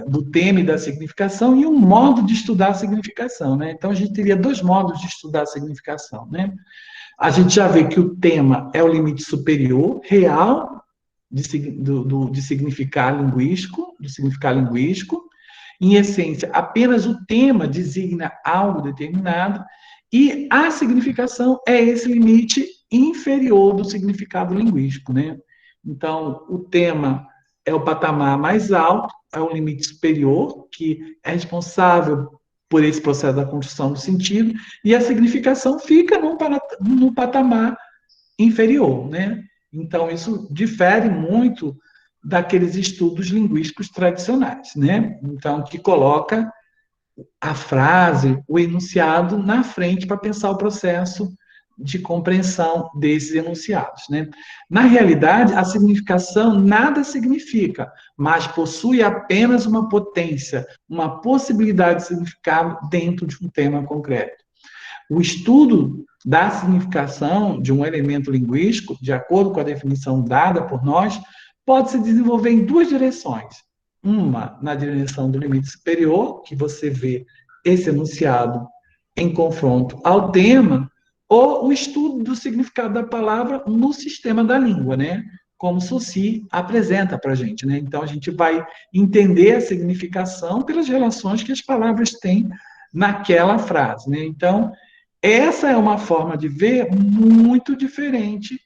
Do tema e da significação, e um modo de estudar a significação, né? Então, a gente teria dois modos de estudar a significação, né? A gente já vê que o tema é o limite superior, real, de significado linguístico, Em essência, apenas o tema designa algo determinado, e a significação é esse limite inferior do significado linguístico, né? Então, o tema é o patamar mais alto, é um limite superior, que é responsável por esse processo da construção do sentido, e a significação fica no patamar inferior, né? Então, isso difere muito daqueles estudos linguísticos tradicionais, né? Então, que coloca a frase, o enunciado na frente para pensar o processo de compreensão desses enunciados, né? Na realidade, a significação nada significa, mas possui apenas uma potência, uma possibilidade de significado dentro de um tema concreto. O estudo da significação de um elemento linguístico, de acordo com a definição dada por nós, pode se desenvolver em duas direções. Uma, na direção do limite superior, que você vê esse enunciado em confronto ao tema, ou o estudo do significado da palavra no sistema da língua, né? Como Saussure apresenta para a gente, né? Então, a gente vai entender a significação pelas relações que as palavras têm naquela frase, né? Então, essa é uma forma de ver muito diferente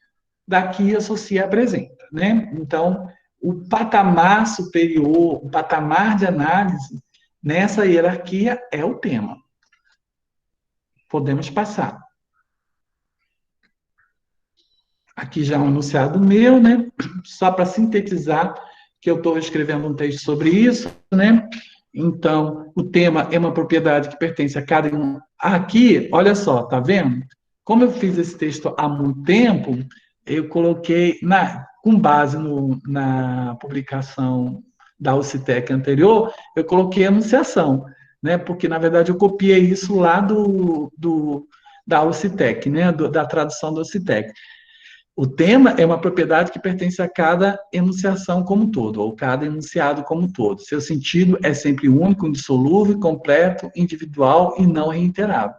da que a Saussure apresenta, né? Então, o patamar superior, o patamar de análise nessa hierarquia é o tema. Podemos passar. Aqui já é um enunciado meu, né? Só para sintetizar, que eu estou escrevendo um texto sobre isso, né? Então, o tema é uma propriedade que pertence a cada um. Aqui, olha só, tá vendo? Como eu fiz esse texto há muito tempo, eu coloquei, com base na publicação da UCTEC anterior, eu coloquei enunciação, né? Porque, na verdade, eu copiei isso lá da UCTEC, né? Da tradução da UCTEC. O tema é uma propriedade que pertence a cada enunciação como um todo, ou cada enunciado como um todo. Seu sentido é sempre único, indissolúvel, completo, individual e não reiterável,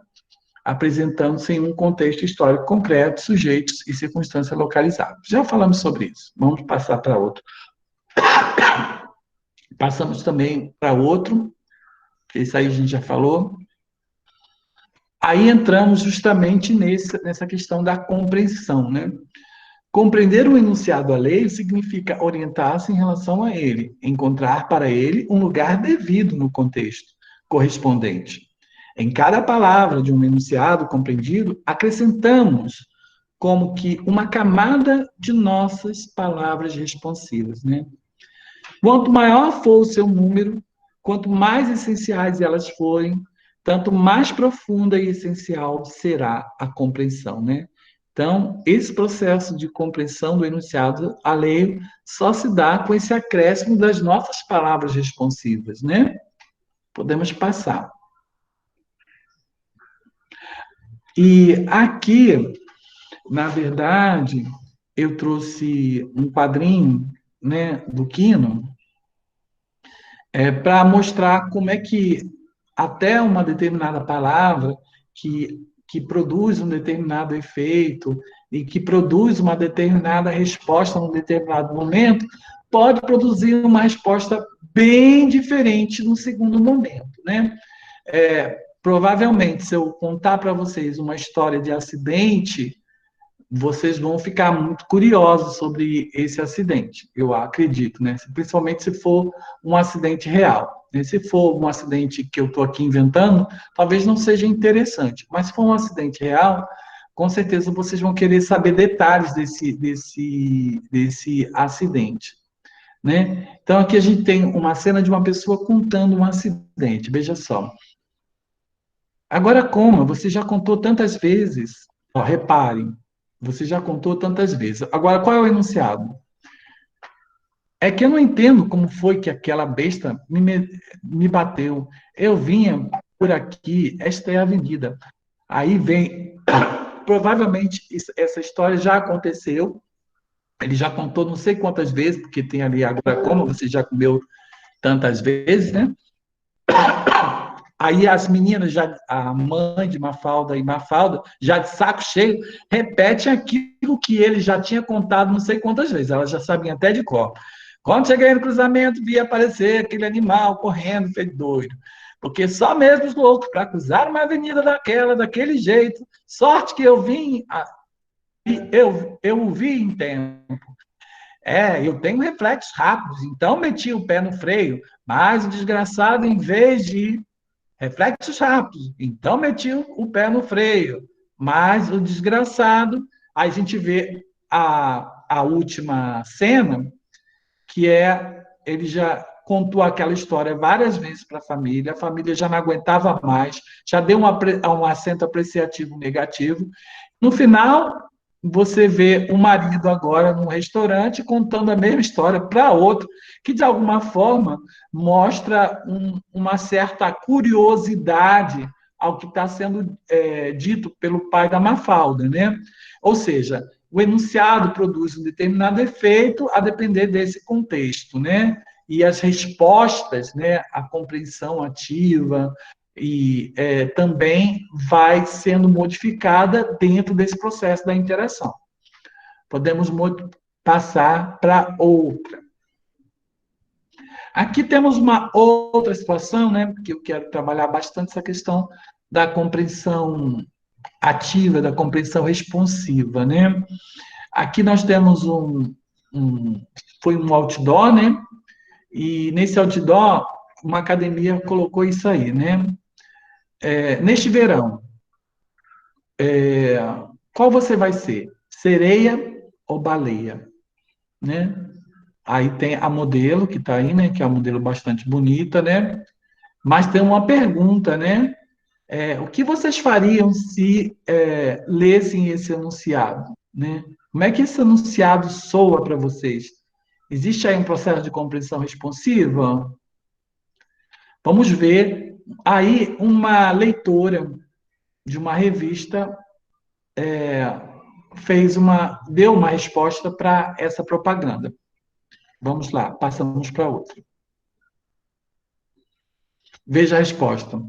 apresentando-se em um contexto histórico concreto, sujeitos e circunstâncias localizados. Já falamos sobre isso. Vamos passar para outro. Passamos também para outro, esse aí a gente já falou. Aí entramos justamente nessa questão da compreensão, né? Compreender um enunciado alheio significa orientar-se em relação a ele, encontrar para ele um lugar devido no contexto correspondente. Em cada palavra de um enunciado compreendido, acrescentamos como que uma camada de nossas palavras responsivas, né? Quanto maior for o seu número, quanto mais essenciais elas forem, tanto mais profunda e essencial será a compreensão, né? Então, esse processo de compreensão do enunciado alheio só se dá com esse acréscimo das nossas palavras responsivas, né? Podemos passar. E aqui, na verdade, eu trouxe um quadrinho, né, do Quino, para mostrar como é que até uma determinada palavra que produz um determinado efeito e que produz uma determinada resposta num determinado momento, pode produzir uma resposta bem diferente no segundo momento, né? Provavelmente, se eu contar para vocês uma história de acidente, vocês vão ficar muito curiosos sobre esse acidente, eu acredito, né? Principalmente se for um acidente real. Se for um acidente que eu estou aqui inventando, talvez não seja interessante, mas se for um acidente real, com certeza vocês vão querer saber detalhes desse acidente, né? Então, aqui a gente tem uma cena de uma pessoa contando um acidente, veja só. Agora, como você já contou tantas vezes, ó, reparem, você já contou tantas vezes. Agora, qual é o enunciado? É que eu não entendo como foi que aquela besta me bateu. Eu vinha por aqui, esta é a avenida. Aí vem, provavelmente essa história já aconteceu, ele já contou não sei quantas vezes, porque tem ali agora como você já comeu tantas vezes, né? Aí as meninas, já, a mãe de Mafalda e Mafalda, já de saco cheio, repetem aquilo que ele já tinha contado não sei quantas vezes, elas já sabiam até de cor. Quando cheguei no cruzamento, vi aparecer aquele animal correndo, feito doido. Porque só mesmo os loucos, para cruzar uma avenida daquele jeito, sorte que eu vim, eu o vi em tempo. Eu tenho reflexos rápidos, então meti o pé no freio, mas o desgraçado, em vez de reflexos rápidos. Então, meti o pé no freio. Mas o desgraçado, aí a gente vê a última cena, que ele já contou aquela história várias vezes para a família já não aguentava mais, já deu um acento apreciativo negativo. No final, você vê o marido agora num restaurante contando a mesma história para outro, que de alguma forma mostra uma certa curiosidade ao que está sendo dito pelo pai da Mafalda, né? Ou seja, o enunciado produz um determinado efeito a depender desse contexto, né? E as respostas, né, a compreensão ativa e também vai sendo modificada dentro desse processo da interação. Podemos passar para outra. Aqui temos uma outra situação, né, que eu quero trabalhar bastante essa questão da compreensão ativa, da compreensão responsiva, né? Aqui nós temos foi um outdoor, né? E nesse outdoor, uma academia colocou isso aí, né? Neste verão, qual você vai ser? Sereia ou baleia? Né? Aí tem a modelo que está aí, né? Que é uma modelo bastante bonita, né? Mas tem uma pergunta, né? O que vocês fariam se lessem esse enunciado, né? Como é que esse enunciado soa para vocês? Existe aí um processo de compreensão responsiva? Vamos ver aí uma leitora de uma revista deu uma resposta para essa propaganda. Vamos lá, passamos para outra. Veja a resposta.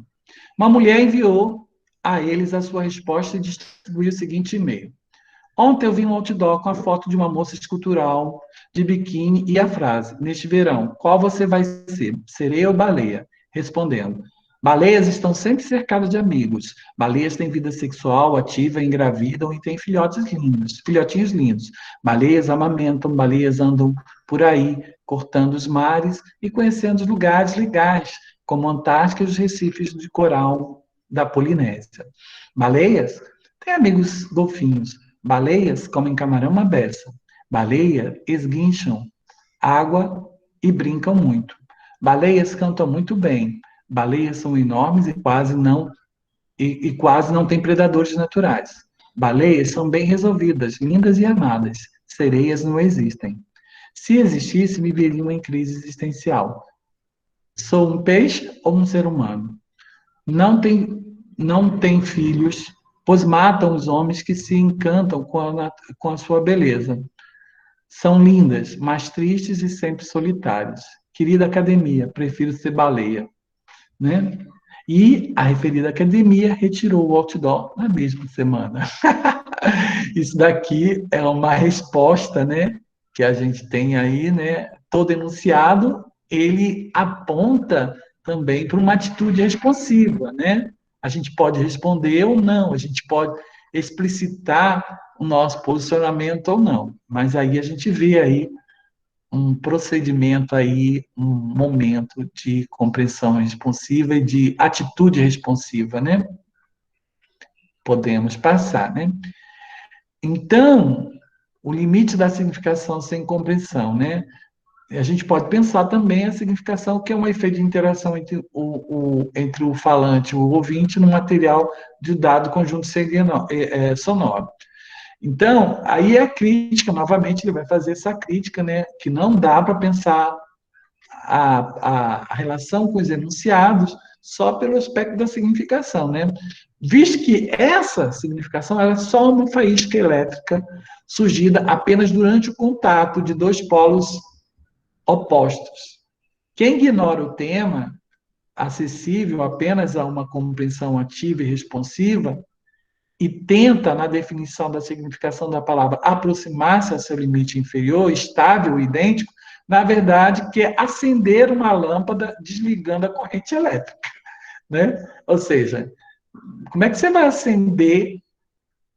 Uma mulher enviou a eles a sua resposta e distribuiu o seguinte e-mail. Ontem eu vi um outdoor com a foto de uma moça escultural de biquíni e a frase: neste verão, qual você vai ser? Sereia ou baleia? Respondendo: baleias estão sempre cercadas de amigos. Baleias têm vida sexual ativa, engravidam e têm filhotinhos lindos. Baleias amamentam, baleias andam por aí, cortando os mares e conhecendo os lugares legais, como a Antártica e os recifes de coral da Polinésia. Baleias têm amigos golfinhos. Baleias comem camarão à beça. Baleias esguincham água e brincam muito. Baleias cantam muito bem. Baleias são enormes e quase não têm predadores naturais. Baleias são bem resolvidas, lindas e amadas. Sereias não existem. Se existisse, viveriam em crise existencial. Sou um peixe ou um ser humano? Não tem filhos, pois matam os homens que se encantam com a sua beleza. São lindas, mas tristes e sempre solitárias. Querida academia, prefiro ser baleia. Né? E a referida academia retirou o outdoor na mesma semana. Isso daqui é uma resposta, né, que a gente tem aí, né? Todo enunciado, ele aponta também para uma atitude responsiva, né? A gente pode responder ou não, a gente pode explicitar o nosso posicionamento ou não, mas aí a gente vê aí um procedimento aí, um momento de compreensão responsiva e de atitude responsiva, né? Podemos passar, né? Então, o limite da significação sem compreensão, né? A gente pode pensar também a significação que é um efeito de interação entre o falante e o ouvinte no material de dado conjunto sonoro. Então, aí é a crítica, novamente, ele vai fazer essa crítica, né, que não dá para pensar a relação com os enunciados só pelo aspecto da significação, né? Visto que essa significação era só uma faísca elétrica surgida apenas durante o contato de dois polos opostos. Quem ignora o tema, acessível apenas a uma compreensão ativa e responsiva, e tenta, na definição da significação da palavra, aproximar-se a seu limite inferior, estável, idêntico, na verdade, quer acender uma lâmpada desligando a corrente elétrica. Né? Ou seja, como é que você vai acender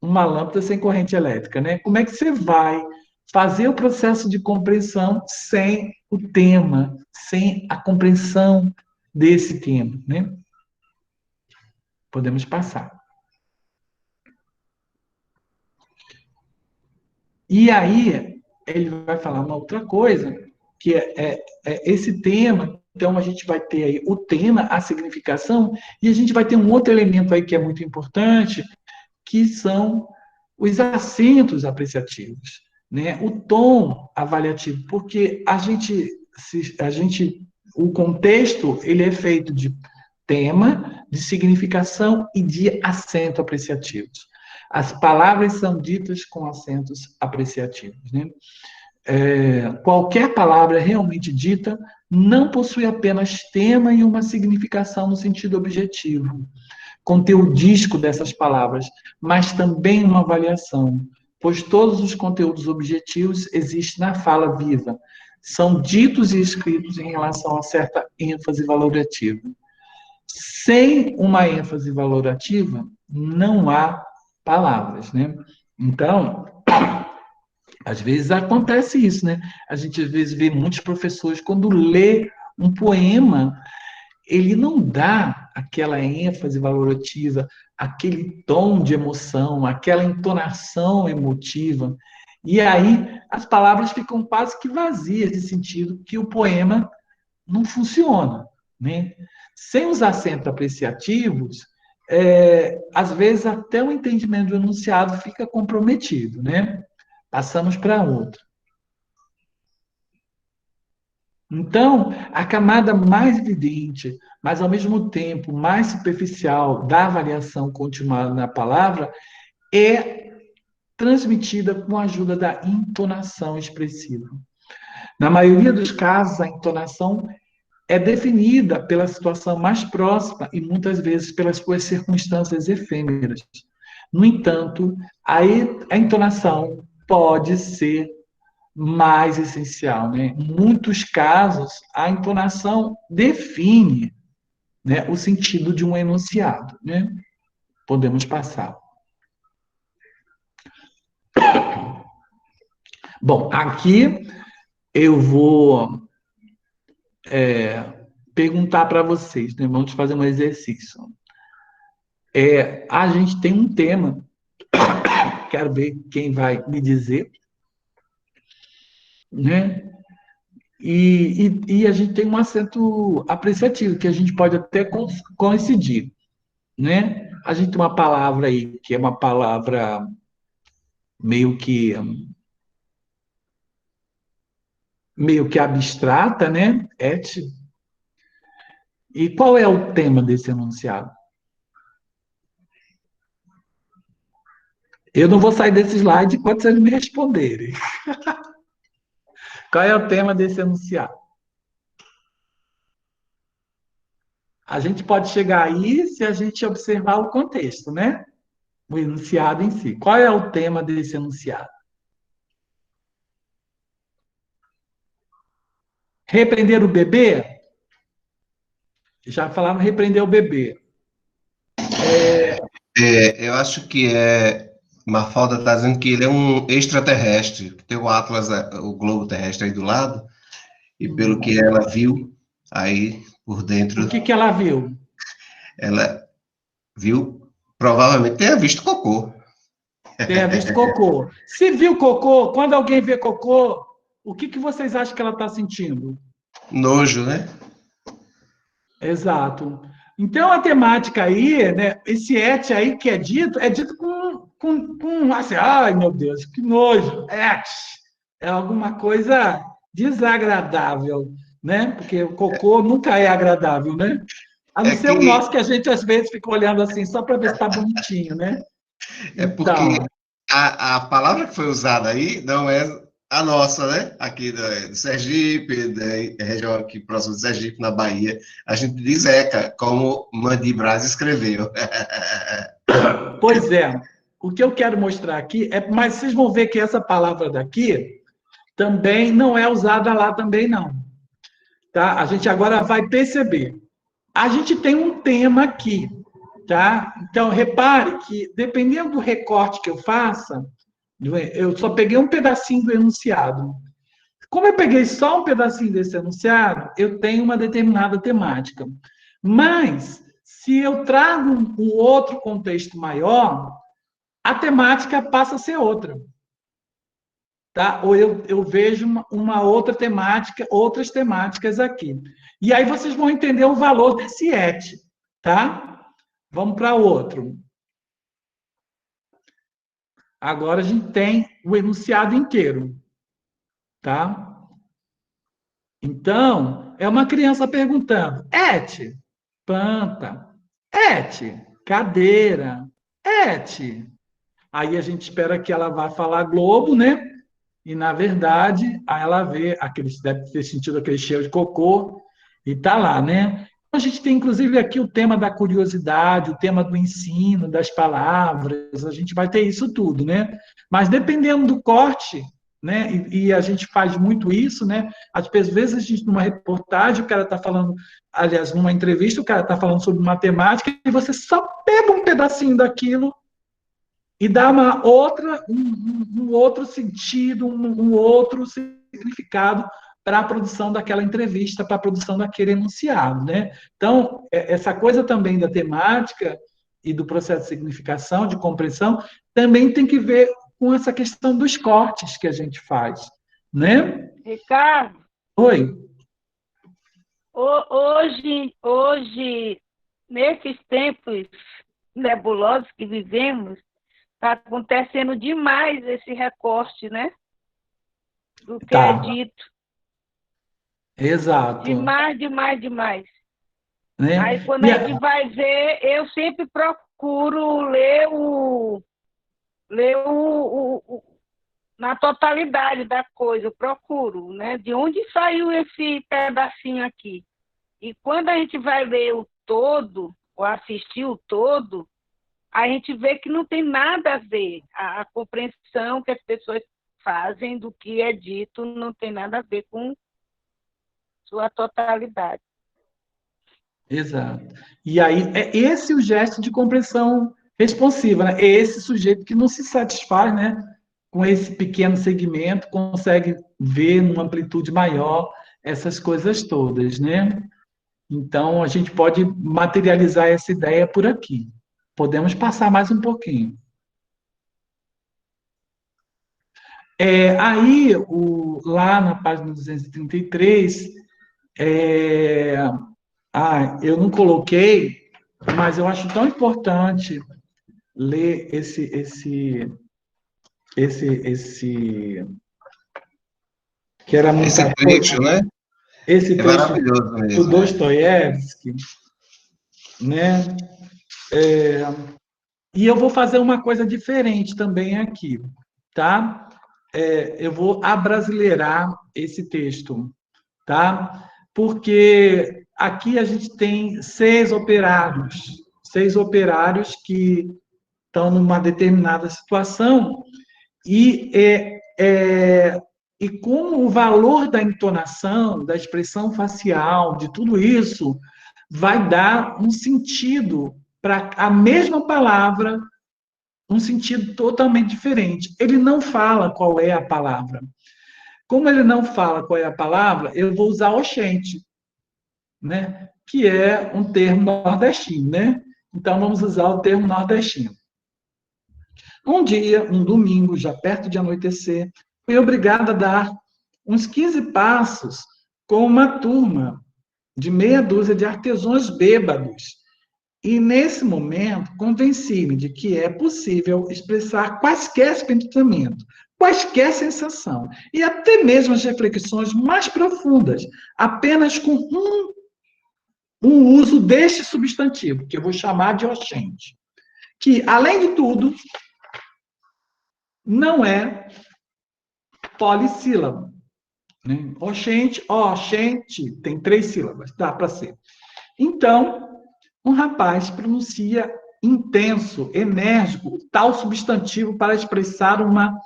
uma lâmpada sem corrente elétrica? Né? Como é que você vai fazer o processo de compreensão sem o tema, sem a compreensão desse tema? Né? Podemos passar. E aí, ele vai falar uma outra coisa, que é esse tema. Então, a gente vai ter aí o tema, a significação, e a gente vai ter um outro elemento aí que é muito importante, que são os acentos apreciativos, né? O tom avaliativo, porque o contexto ele é feito de tema, de significação e de acento apreciativos. As palavras são ditas com acentos apreciativos, né? Qualquer palavra realmente dita não possui apenas tema e uma significação no sentido objetivo, conteudístico dessas palavras, mas também uma avaliação, pois todos os conteúdos objetivos existem na fala viva, são ditos e escritos em relação a certa ênfase valorativa. Sem uma ênfase valorativa, não há palavras, né? Então, às vezes acontece isso, né? A gente às vezes vê muitos professores, quando lê um poema, ele não dá aquela ênfase valorativa, aquele tom de emoção, aquela entonação emotiva. E aí as palavras ficam quase que vazias de sentido, que o poema não funciona, né? Sem os acentos apreciativos, às vezes até o entendimento do enunciado fica comprometido, né? Passamos para outro. Então, a camada mais evidente, mas ao mesmo tempo mais superficial da avaliação continuada na palavra é transmitida com a ajuda da entonação expressiva. Na maioria dos casos, a entonação é definida pela situação mais próxima e muitas vezes pelas suas circunstâncias efêmeras. No entanto, a entonação pode ser mais essencial, né? Em muitos casos, a entonação define, né, o sentido de um enunciado, né? Podemos passar. Bom, aqui eu vou perguntar para vocês, né? Vamos fazer um exercício. A gente tem um tema, quero ver quem vai me dizer, né? E a gente tem um acento apreciativo, que a gente pode até coincidir, né? A gente tem uma palavra aí, que é uma palavra meio que abstrata, né? E qual é o tema desse enunciado? Eu não vou sair desse slide enquanto vocês me responderem. Qual é o tema desse enunciado? A gente pode chegar aí se a gente observar o contexto, né? O enunciado em si. Qual é o tema desse enunciado? Repreender o bebê? Já falamos repreender o bebê. Eu acho que Mafalda está dizendo que ele é um extraterrestre, que tem o Atlas, o globo terrestre aí do lado, e pelo que ela viu aí por dentro. O que ela viu? Ela viu, provavelmente tenha visto cocô. Tenha visto cocô. Se viu cocô, quando alguém vê cocô, o que vocês acham que ela está sentindo? Nojo, né? Exato. Então, a temática aí, né, esse et aí que é dito com assim, ai, meu Deus, que nojo, é alguma coisa desagradável, né? Porque o cocô nunca é agradável, né? A não ser o nosso, que a gente às vezes fica olhando assim, só para ver se está bonitinho, né? É porque a palavra que foi usada aí não é a nossa, né? Aqui do Sergipe, da região aqui próxima de Sergipe, na Bahia, a gente diz eca, como Mandi Braz escreveu. Pois é. O que eu quero mostrar aqui mas vocês vão ver que essa palavra daqui também não é usada lá também, não. Tá? A gente agora vai perceber. A gente tem um tema aqui, tá? Então, repare que, dependendo do recorte que eu faça, eu só peguei um pedacinho do enunciado. Como eu peguei só um pedacinho desse enunciado, eu tenho uma determinada temática. Mas, se eu trago um outro contexto maior, a temática passa a ser outra. tá? Ou eu vejo uma outra temática, outras temáticas aqui. E aí vocês vão entender o valor desse et, tá? Vamos para outro. Agora a gente tem o enunciado inteiro, tá? Então, é uma criança perguntando: et, planta. Et, cadeira. Et. Aí a gente espera que ela vá falar Globo, né? E, na verdade, aí ela vê, deve ter sentido aquele cheiro de cocô, e tá lá, né? A gente tem, inclusive, aqui o tema da curiosidade, o tema do ensino, das palavras, a gente vai ter isso tudo, né? Mas, dependendo do corte, né? E a gente faz muito isso, né? Às vezes, a gente, numa reportagem, o cara está falando, aliás, numa entrevista, o cara está falando sobre matemática, e você só pega um pedacinho daquilo e dá um outro sentido, um outro significado para a produção daquela entrevista, para a produção daquele enunciado, né? Então, essa coisa também da temática e do processo de significação, de compreensão, também tem que ver com essa questão dos cortes que a gente faz, né? Ricardo, Oi. hoje, nesses tempos nebulosos que vivemos, está acontecendo demais esse recorte, né? Do que é dito. Exato. Demais, demais, demais. Né? Aí, quando a gente vai ver, eu sempre procuro ler na totalidade da coisa, eu procuro, né? De onde saiu esse pedacinho aqui. E quando a gente vai ler o todo, ou assistir o todo, a gente vê que não tem nada a ver. A compreensão que as pessoas fazem do que é dito não tem nada a ver com sua totalidade. Exato. E aí, é esse o gesto de compreensão responsiva, né? É esse sujeito que não se satisfaz, né, com esse pequeno segmento, consegue ver numa amplitude maior essas coisas todas, né? Então, a gente pode materializar essa ideia por aqui. Podemos passar mais um pouquinho. Aí, lá na página 233, eu não coloquei, mas eu acho tão importante ler esse que era muito esse trecho, né? Esse trecho maravilhoso mesmo, do Dostoiévski, né? E eu vou fazer uma coisa diferente também aqui, tá? Eu vou abrasileirar esse texto, tá? Porque aqui a gente tem 6 operários que estão numa determinada situação e como o valor da entonação, da expressão facial, de tudo isso, vai dar um sentido para a mesma palavra, um sentido totalmente diferente. Ele não fala qual é a palavra. Como ele não fala qual é a palavra, eu vou usar oxente, né? Que é um termo nordestino, né? Então, vamos usar o termo nordestino. Um dia, um domingo, já perto de anoitecer, fui obrigada a dar uns 15 passos com uma turma de meia dúzia de artesãos bêbados. E, nesse momento, convenci-me de que é possível expressar quaisquer pensamento, quaisquer sensação, e até mesmo as reflexões mais profundas, apenas com um uso deste substantivo, que eu vou chamar de oxente, que, além de tudo, não é polissílabo. Né? Oxente, tem 3 sílabas, dá para ser. Então, um rapaz pronuncia intenso, enérgico, tal substantivo para expressar uma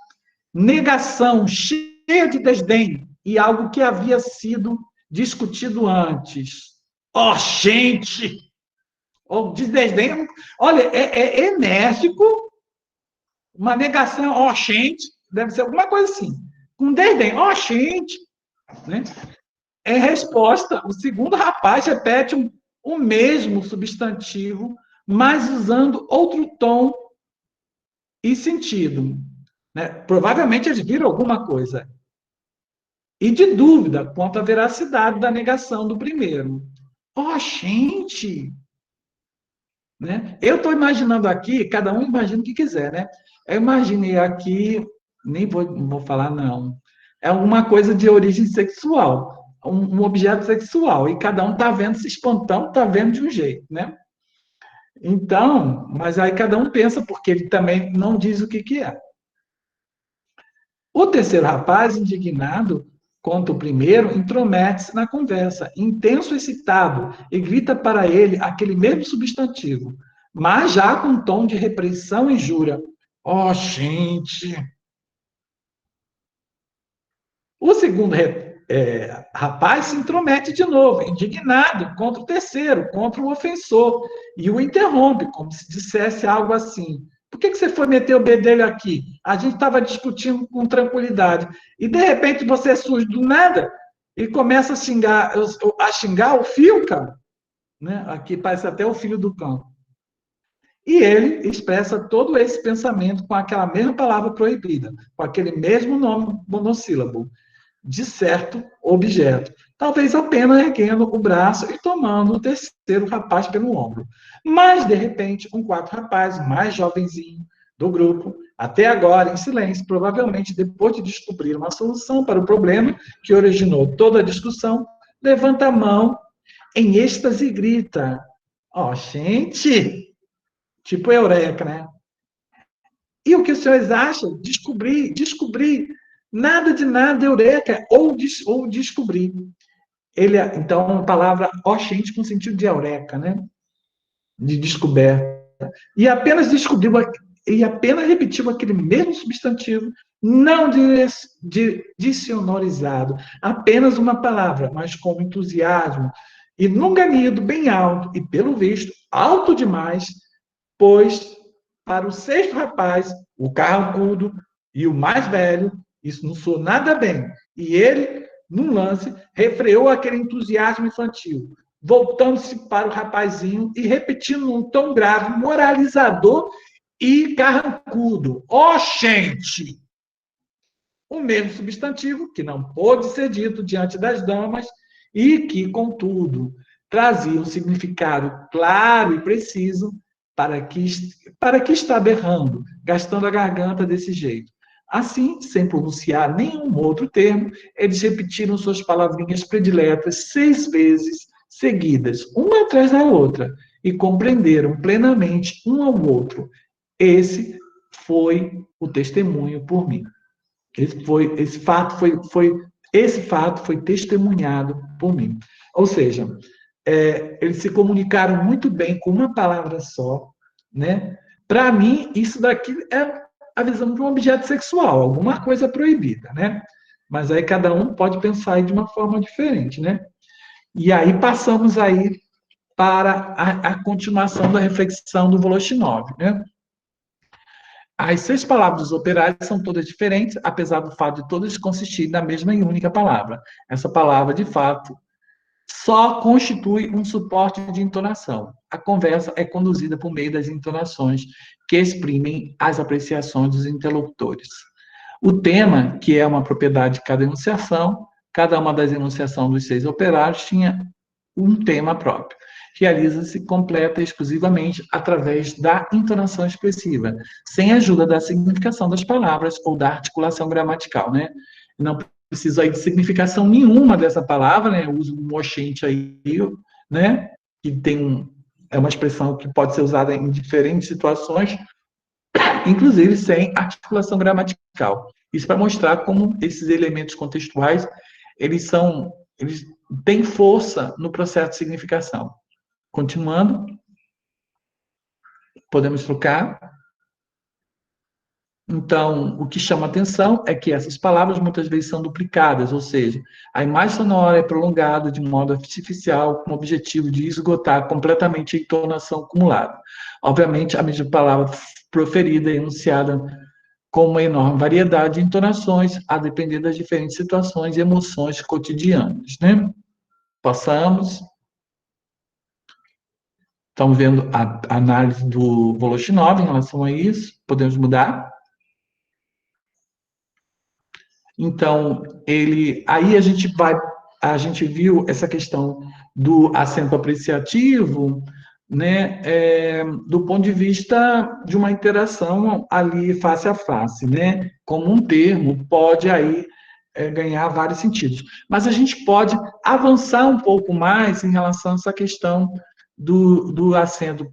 negação cheia de desdém e algo que havia sido discutido antes. Gente! Ou de desdém. Olha, é enérgico, uma negação, gente, deve ser alguma coisa assim. Com desdém, gente! Né? É resposta. O segundo rapaz repete o mesmo substantivo, mas usando outro tom e sentido. né? Provavelmente eles viram alguma coisa. E de dúvida quanto à veracidade da negação do primeiro. Oh, gente! Né? Eu estou imaginando aqui, cada um imagina o que quiser, né? Eu imaginei aqui, não vou falar não, é alguma coisa de origem sexual, um objeto sexual, e cada um está vendo, se espontâneo, está vendo de um jeito, né? Então, mas aí cada um pensa, porque ele também não diz o que é. O terceiro rapaz, indignado contra o primeiro, intromete-se na conversa, intenso e excitado, e grita para ele aquele mesmo substantivo, mas já com um tom de repreensão e jura. Oh, gente! O segundo rapaz se intromete de novo, indignado contra o terceiro, contra o ofensor, e o interrompe, como se dissesse algo assim. Por que você foi meter o bedelho aqui? A gente estava discutindo com tranquilidade. E, de repente, você surge do nada e começa a xingar o fio, cara. Né? Aqui parece até o filho do cão. E ele expressa todo esse pensamento com aquela mesma palavra proibida, com aquele mesmo nome monossílabo, de certo objeto. Talvez apenas erguendo o braço e tomando o terceiro rapaz pelo ombro. Mas, de repente, um quarto rapaz, mais jovenzinho do grupo, até agora em silêncio, provavelmente depois de descobrir uma solução para o problema que originou toda a discussão, levanta a mão em êxtase e grita: ó, gente! Tipo eureka, né? E o que os senhores acham? Descobrir. Nada de nada, eureka, ou descobrir. Então, a palavra oxente com sentido de eureka, né? De descoberta. E apenas descobriu, e apenas repetiu aquele mesmo substantivo, não dicionarizado, apenas uma palavra, mas com entusiasmo, e num ganido bem alto, e pelo visto, alto demais, pois para o sexto rapaz, o carrancudo e o mais velho, isso não soou nada bem. E ele, num lance, refreou aquele entusiasmo infantil, voltando-se para o rapazinho e repetindo num tom grave, moralizador e carrancudo. Ó, gente! O mesmo substantivo que não pôde ser dito diante das damas e que, contudo, trazia um significado claro e preciso para que está berrando, gastando a garganta desse jeito. Assim, sem pronunciar nenhum outro termo, eles repetiram suas palavrinhas prediletas 6 vezes seguidas, uma atrás da outra, e compreenderam plenamente um ao outro. Esse foi o testemunho por mim. Esse fato foi testemunhado por mim. Ou seja, eles se comunicaram muito bem com uma palavra só, né? Para mim, isso daqui é a visão de um objeto sexual, alguma coisa proibida, né? Mas aí cada um pode pensar de uma forma diferente, né? E aí passamos aí para a continuação da reflexão do Voloshinov, né? As 6 palavras operárias são todas diferentes, apesar do fato de todas consistirem na mesma e única palavra. Essa palavra, de fato, só constitui um suporte de entonação. A conversa é conduzida por meio das entonações que exprimem as apreciações dos interlocutores. O tema, que é uma propriedade de cada enunciação, cada uma das enunciações dos 6 operários tinha um tema próprio. Realiza-se completa exclusivamente através da entonação expressiva, sem ajuda da significação das palavras ou da articulação gramatical, né? Não precisa aí de significação nenhuma dessa palavra, né? Eu uso um mochente aí, né? Que é uma expressão que pode ser usada em diferentes situações, inclusive sem articulação gramatical. Isso para mostrar como esses elementos contextuais, eles têm força no processo de significação. Continuando, podemos trocar. Então, o que chama atenção é que essas palavras muitas vezes são duplicadas, ou seja, a imagem sonora é prolongada de modo artificial com o objetivo de esgotar completamente a entonação acumulada. Obviamente, a mesma palavra proferida é enunciada com uma enorme variedade de entonações, a depender das diferentes situações e emoções cotidianas, né? Passamos. Estamos vendo a análise do Voloshinov em relação a isso. Podemos mudar? Então, aí a gente viu essa questão do acento apreciativo, né, do ponto de vista de uma interação ali face a face, né, como um termo pode aí ganhar vários sentidos. Mas a gente pode avançar um pouco mais em relação a essa questão do acento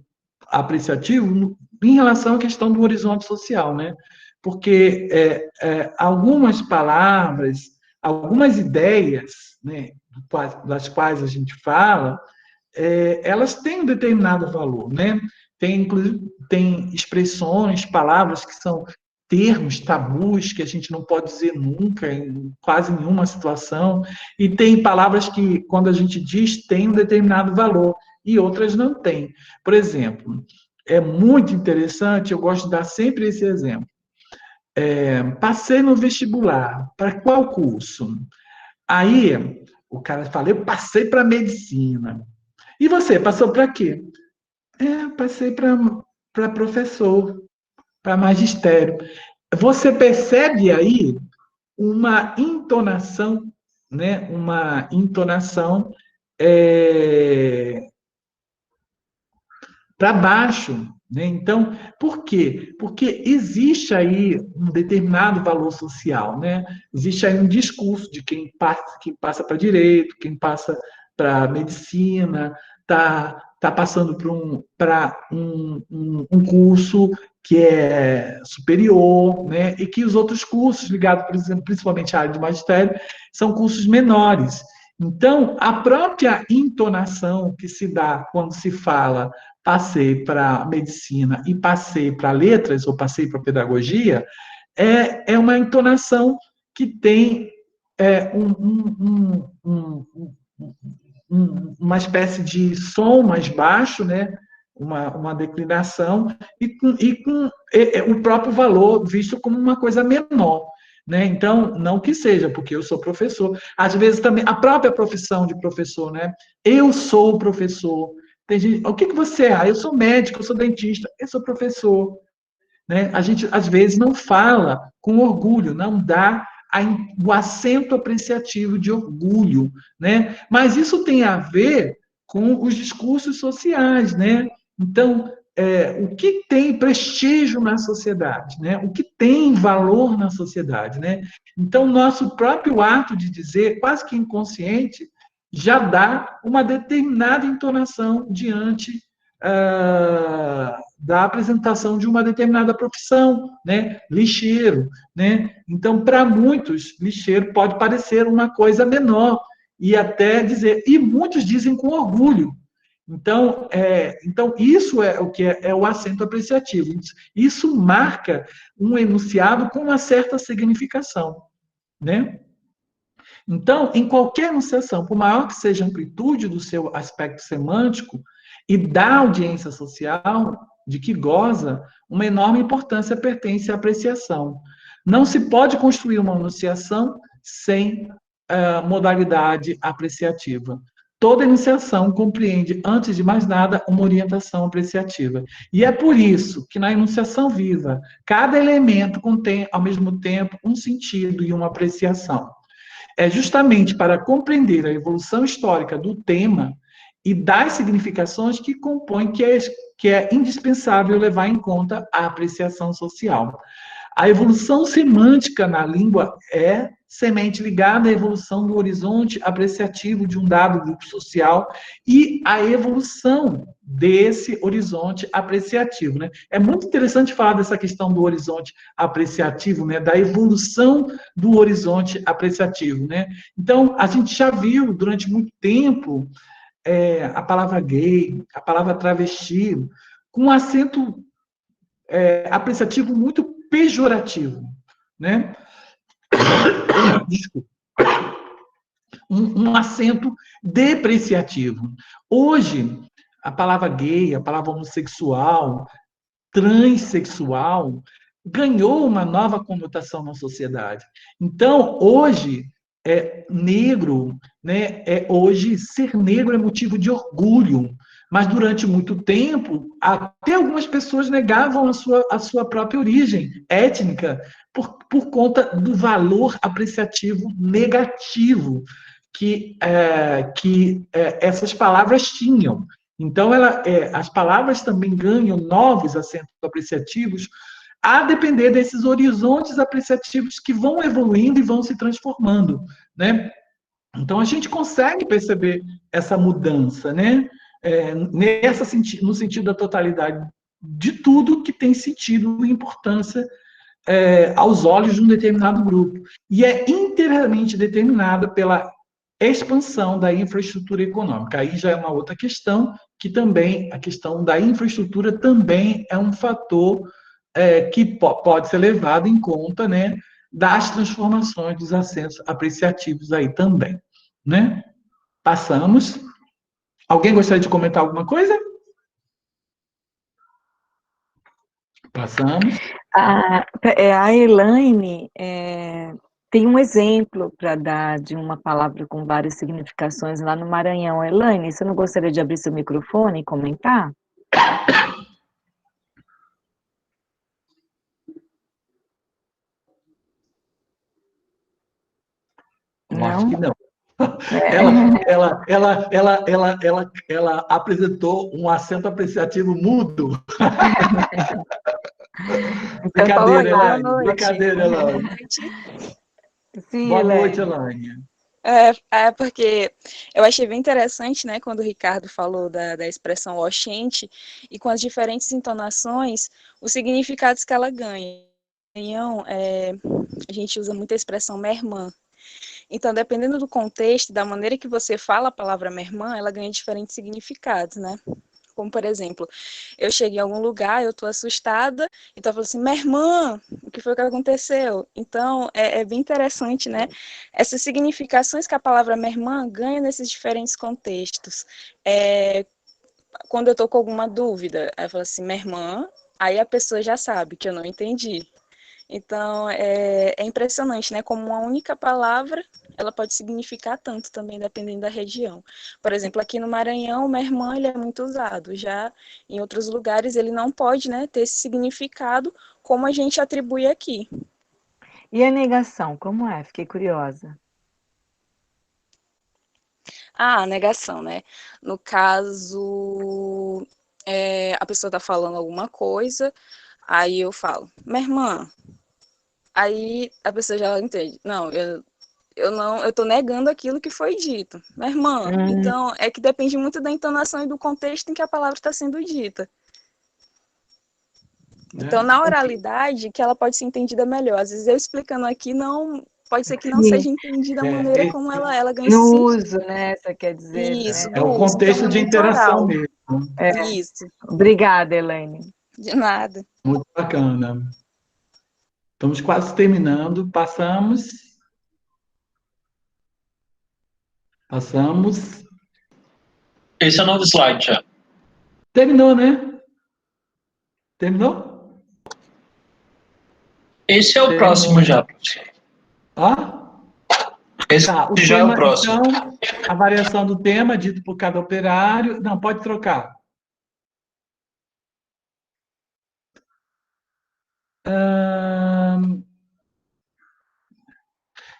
apreciativo em relação à questão do horizonte social, né? Porque algumas palavras, algumas ideias, né, das quais a gente fala, elas têm um determinado valor, né? Inclusive, tem expressões, palavras que são termos, tabus, que a gente não pode dizer nunca, em quase nenhuma situação, e tem palavras que, quando a gente diz, tem um determinado valor, e outras não têm. Por exemplo, é muito interessante, eu gosto de dar sempre esse exemplo. Passei no vestibular, para qual curso? Aí, o cara fala, eu passei para medicina. E você, passou para quê? Passei para professor, para magistério. Você percebe aí uma entonação, né? Uma entonação para baixo, né? Então, por quê? Porque existe aí um determinado valor social, né? Existe aí um discurso de quem passa para direito, quem passa para medicina, tá passando para um curso que é superior, né? E que os outros cursos ligados, por exemplo, principalmente à área de magistério, são cursos menores. Então, a própria entonação que se dá quando se fala passei para medicina e passei para letras ou passei para pedagogia, é uma entonação que tem uma espécie de som mais baixo, né? Uma declinação, e com o próprio valor visto como uma coisa menor. Né? Então, não que seja, porque eu sou professor. Às vezes também, a própria profissão de professor, né? Eu sou professor. Tem gente, o que você é? Eu sou médico, eu sou dentista, eu sou professor. Né? A gente, às vezes, não fala com orgulho, não dá o acento apreciativo de orgulho. Né? Mas isso tem a ver com os discursos sociais. Né? Então, o que tem prestígio na sociedade? Né? O que tem valor na sociedade? Né? Então, nosso próprio ato de dizer, quase que inconsciente, já dá uma determinada entonação diante da apresentação de uma determinada profissão, né? Lixeiro, né? Então, para muitos, lixeiro pode parecer uma coisa menor e até dizer, e muitos dizem com orgulho. Então, isso é o que é o acento apreciativo. Isso marca um enunciado com uma certa significação, né? Então, em qualquer enunciação, por maior que seja a amplitude do seu aspecto semântico e da audiência social de que goza, uma enorme importância pertence à apreciação. Não se pode construir uma enunciação sem modalidade apreciativa. Toda enunciação compreende, antes de mais nada, uma orientação apreciativa. E é por isso que na enunciação viva, cada elemento contém, ao mesmo tempo, um sentido e uma apreciação. É justamente para compreender a evolução histórica do tema e das significações que compõem que é indispensável levar em conta a apreciação social. A evolução semântica na língua é semente ligada à evolução do horizonte apreciativo de um dado grupo social e à evolução desse horizonte apreciativo. Né? É muito interessante falar dessa questão do horizonte apreciativo, né? Da evolução do horizonte apreciativo. Né? Então, a gente já viu durante muito tempo a palavra gay, a palavra travesti, com um acento apreciativo muito pejorativo, né? Desculpa. Um acento depreciativo. Hoje, a palavra gay, a palavra homossexual, transexual, ganhou uma nova conotação na sociedade. Então, hoje, negro, né? Hoje, ser negro é motivo de orgulho, Mas durante muito tempo, até algumas pessoas negavam a sua própria origem étnica por conta do valor apreciativo negativo que essas palavras tinham. Então, as palavras também ganham novos acentos apreciativos a depender desses horizontes apreciativos que vão evoluindo e vão se transformando, né? Então, a gente consegue perceber essa mudança, né? No sentido da totalidade de tudo que tem sentido e importância aos olhos de um determinado grupo. E é inteiramente determinada pela expansão da infraestrutura econômica. Aí já é uma outra questão, que também, a questão da infraestrutura também é um fator que pode ser levado em conta, né, das transformações dos assentos apreciativos aí também, né? Passamos. Alguém gostaria de comentar alguma coisa? Passamos. A Elaine tem um exemplo para dar de uma palavra com várias significações lá no Maranhão. Elaine, você não gostaria de abrir seu microfone e comentar? Não, acho que não. Ela apresentou um acento apreciativo mudo. Brincadeira, Elaine. Brincadeira, Elaine. Sim, Boa noite, Elaine. Porque eu achei bem interessante, né, quando o Ricardo falou da expressão oxente e com as diferentes entonações, os significados que ela ganha. A gente usa muito a expressão minha irmã. Então, dependendo do contexto, da maneira que você fala a palavra minha irmã, ela ganha diferentes significados, né? Como, por exemplo, eu cheguei em algum lugar, eu estou assustada, então eu falo assim, minha irmã, o que foi que aconteceu? Então, é bem interessante, né? Essas significações que a palavra minha irmã ganha nesses diferentes contextos. Quando eu estou com alguma dúvida, eu falo assim, minha irmã, aí a pessoa já sabe que eu não entendi. Então, é impressionante, né? Como uma única palavra, ela pode significar tanto também, dependendo da região. Por exemplo, aqui no Maranhão, minha irmã, ele é muito usado. Já em outros lugares, ele não pode, né, ter esse significado como a gente atribui aqui. E a negação, como é? Fiquei curiosa. A negação, né? No caso, a pessoa está falando alguma coisa, aí eu falo, minha irmã. Aí a pessoa já entende. Não, eu tô negando aquilo que foi dito. Minha irmã, então é que depende muito da entonação e do contexto em que a palavra está sendo dita. Então, na oralidade, que ela pode ser entendida melhor. Às vezes eu explicando aqui, pode ser que não seja entendida da maneira como ela ganha esse No uso, né? Você quer dizer. Isso, né? É o contexto de interação mesmo. Isso. Obrigada, Elaine. De nada. Muito bacana. Estamos quase terminando. Passamos. Esse é o novo slide já. Terminou, né? Terminou? Esse é o próximo já, professor. Esse Tá, o já tema, é o próximo. então, a variação do tema dito por cada operário. Não, pode trocar.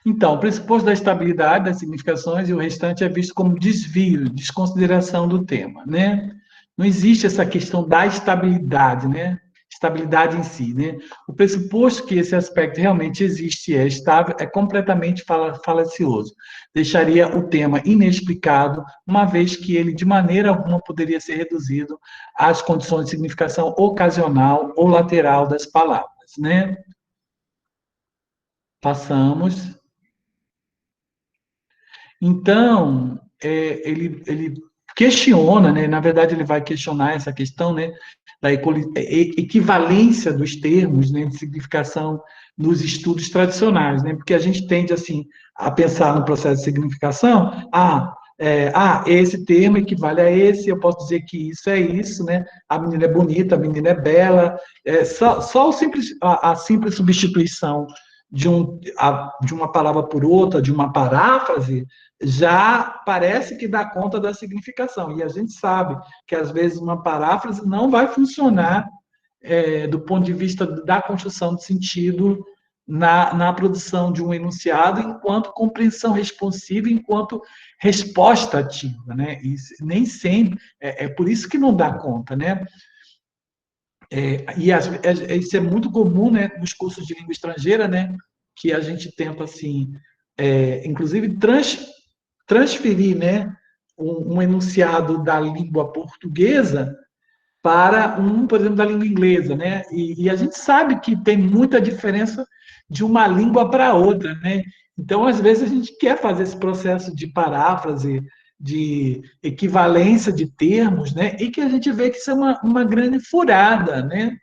Então, o pressuposto da estabilidade das significações e o restante é visto como desvio, desconsideração do tema, né? Não existe essa questão da estabilidade, né? Estabilidade em si, né? O pressuposto que esse aspecto realmente existe e é estável é completamente falacioso. Deixaria o tema inexplicado, uma vez que ele, de maneira alguma, poderia ser reduzido às condições de significação ocasional ou lateral das palavras, né? Passamos. Então, ele questiona, né? Na verdade, ele vai questionar essa questão, né, da equivalência dos termos, né, de significação nos estudos tradicionais, né? Porque a gente tende, assim, a pensar no processo de significação, esse termo equivale a esse, eu posso dizer que isso é isso, né? A menina é bonita, a menina é bela, só a simples substituição de uma palavra por outra, de uma paráfrase, já parece que dá conta da significação. E a gente sabe que, às vezes, uma paráfrase não vai funcionar do ponto de vista da construção de sentido na produção de um enunciado, enquanto compreensão responsiva, enquanto resposta ativa, né? E nem sempre, é por isso que não dá conta, né? Isso é muito comum, né, nos cursos de língua estrangeira, né, que a gente tenta, assim, inclusive, transferir, né, um enunciado da língua portuguesa para por exemplo, da língua inglesa, né? E a gente sabe que tem muita diferença de uma língua para outra, né? Então, às vezes, a gente quer fazer esse processo de paráfrase, de equivalência de termos, né? E que a gente vê que isso é uma grande furada, né?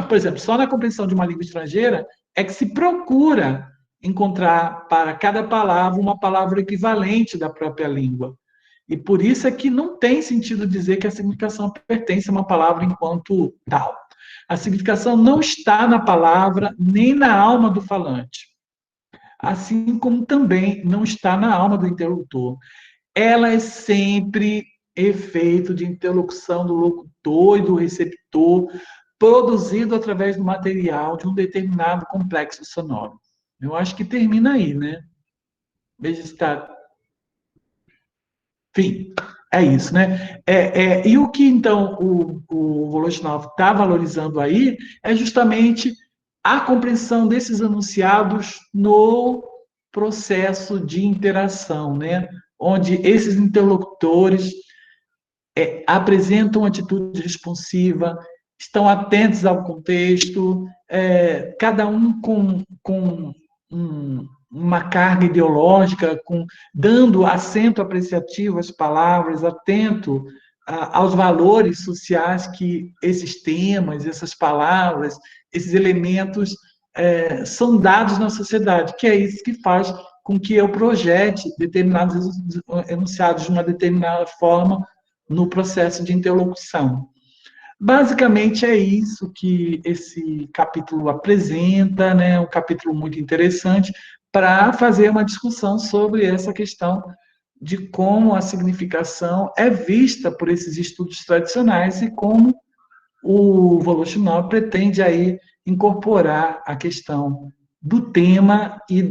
Por exemplo, só na compreensão de uma língua estrangeira é que se procura encontrar para cada palavra uma palavra equivalente da própria língua. E por isso é que não tem sentido dizer que a significação pertence a uma palavra enquanto tal. A significação não está na palavra nem na alma do falante, assim como também não está na alma do interlocutor. Ela é sempre efeito de interlocução do locutor e do receptor, produzido através do material de um determinado complexo sonoro. Eu acho que termina aí, né? Veja se está... Enfim, é isso, né? E o que, então, o Voloshinov está valorizando aí é justamente a compreensão desses enunciados no processo de interação, né? Onde esses interlocutores apresentam atitude responsiva, estão atentos ao contexto, cada um com uma carga ideológica, dando acento apreciativo às palavras, atento aos valores sociais que esses temas, essas palavras, esses elementos são dados na sociedade, que é isso que faz com que eu projete determinados enunciados de uma determinada forma no processo de interlocução. Basicamente é isso que esse capítulo apresenta, né? Um capítulo muito interessante para fazer uma discussão sobre essa questão de como a significação é vista por esses estudos tradicionais e como o Voloshinov pretende aí incorporar a questão do tema e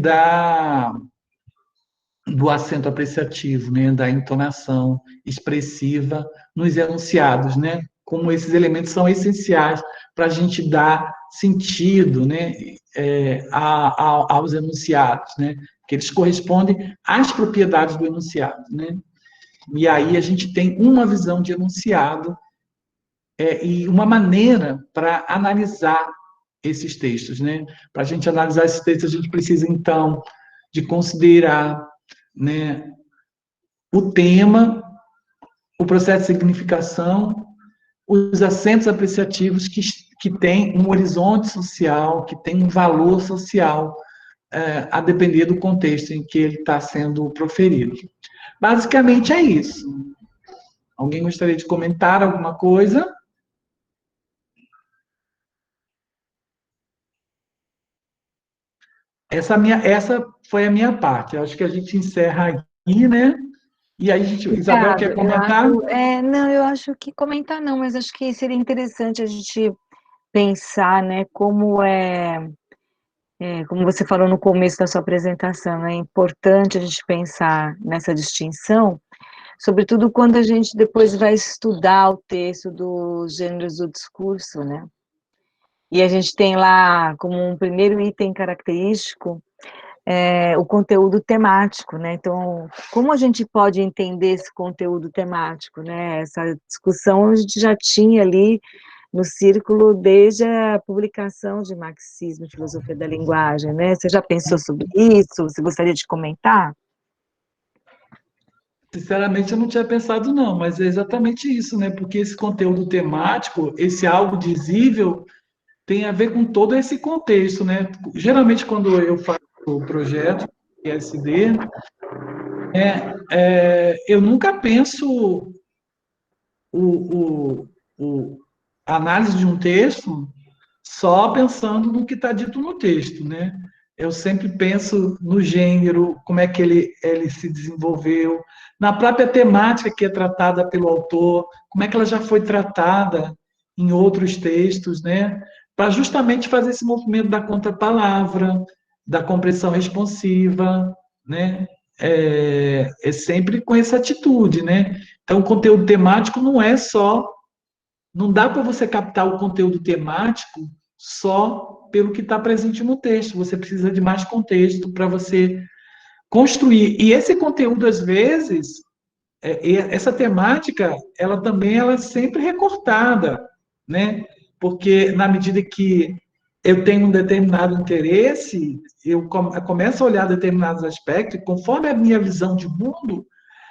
do acento apreciativo, né, da entonação expressiva nos enunciados, né, como esses elementos são essenciais para a gente dar sentido, né, aos enunciados, né, que eles correspondem às propriedades do enunciado, né, e aí a gente tem uma visão de enunciado e uma maneira para analisar esses textos, né, para a gente analisar esses textos, a gente precisa, então, de considerar, né, o tema, o processo de significação, os acentos apreciativos que têm um horizonte social, que têm um valor social, a depender do contexto em que ele está sendo proferido. Basicamente é isso. Alguém gostaria de comentar alguma coisa? Essa foi a minha parte. Eu acho que a gente encerra aqui, né? E aí, Isabel, quer comentar? Não, eu acho que comentar não, mas acho que seria interessante a gente pensar, né, como como você falou no começo da sua apresentação, é importante a gente pensar nessa distinção, sobretudo quando a gente depois vai estudar o texto dos gêneros do discurso, né? E a gente tem lá como um primeiro item característico o conteúdo temático, né? Então, como a gente pode entender esse conteúdo temático, né? Essa discussão a gente já tinha ali no círculo desde a publicação de Marxismo e Filosofia da Linguagem, né? Você já pensou sobre isso? Você gostaria de comentar? Sinceramente, eu não tinha pensado, não, mas é exatamente isso, né? Porque esse conteúdo temático, esse algo dizível, tem a ver com todo esse contexto, né? Geralmente, quando eu faço o projeto PSD, eu nunca penso a análise de um texto só pensando no que está dito no texto, né? Eu sempre penso no gênero, como é que ele se desenvolveu, na própria temática que é tratada pelo autor, como é que ela já foi tratada em outros textos, né? Para justamente fazer esse movimento da contrapalavra, da compreensão responsiva, né? É sempre com essa atitude, né? Então, o conteúdo temático não é só, não dá para você captar o conteúdo temático só pelo que está presente no texto. Você precisa de mais contexto para você construir. E esse conteúdo, às vezes, essa temática, ela é sempre recortada, né? Porque na medida que eu tenho um determinado interesse, eu começo a olhar determinados aspectos, e conforme a minha visão de mundo,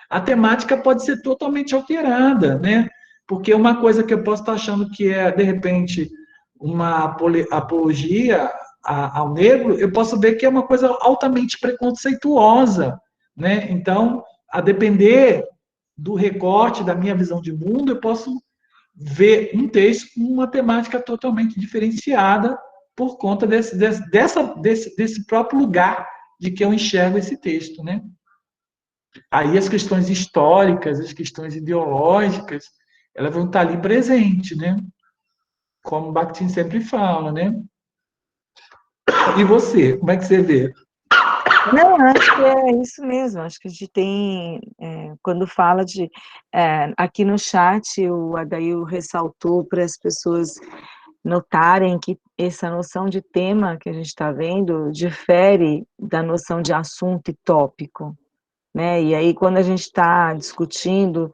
a temática pode ser totalmente alterada, né? Porque uma coisa que eu posso estar achando que é, de repente, uma apologia ao negro, eu posso ver que é uma coisa altamente preconceituosa, né? Então, a depender do recorte da minha visão de mundo, eu posso ver um texto com uma temática totalmente diferenciada por conta desse próprio lugar de que eu enxergo esse texto, né? Aí as questões históricas, as questões ideológicas, elas vão estar ali presentes, né? Como o Bakhtin sempre fala, né? E você, como é que você vê? Não, acho que é isso mesmo, acho que a gente tem, quando fala de, aqui no chat, o Adail ressaltou para as pessoas notarem que essa noção de tema que a gente está vendo difere da noção de assunto e tópico, né? E aí, quando a gente está discutindo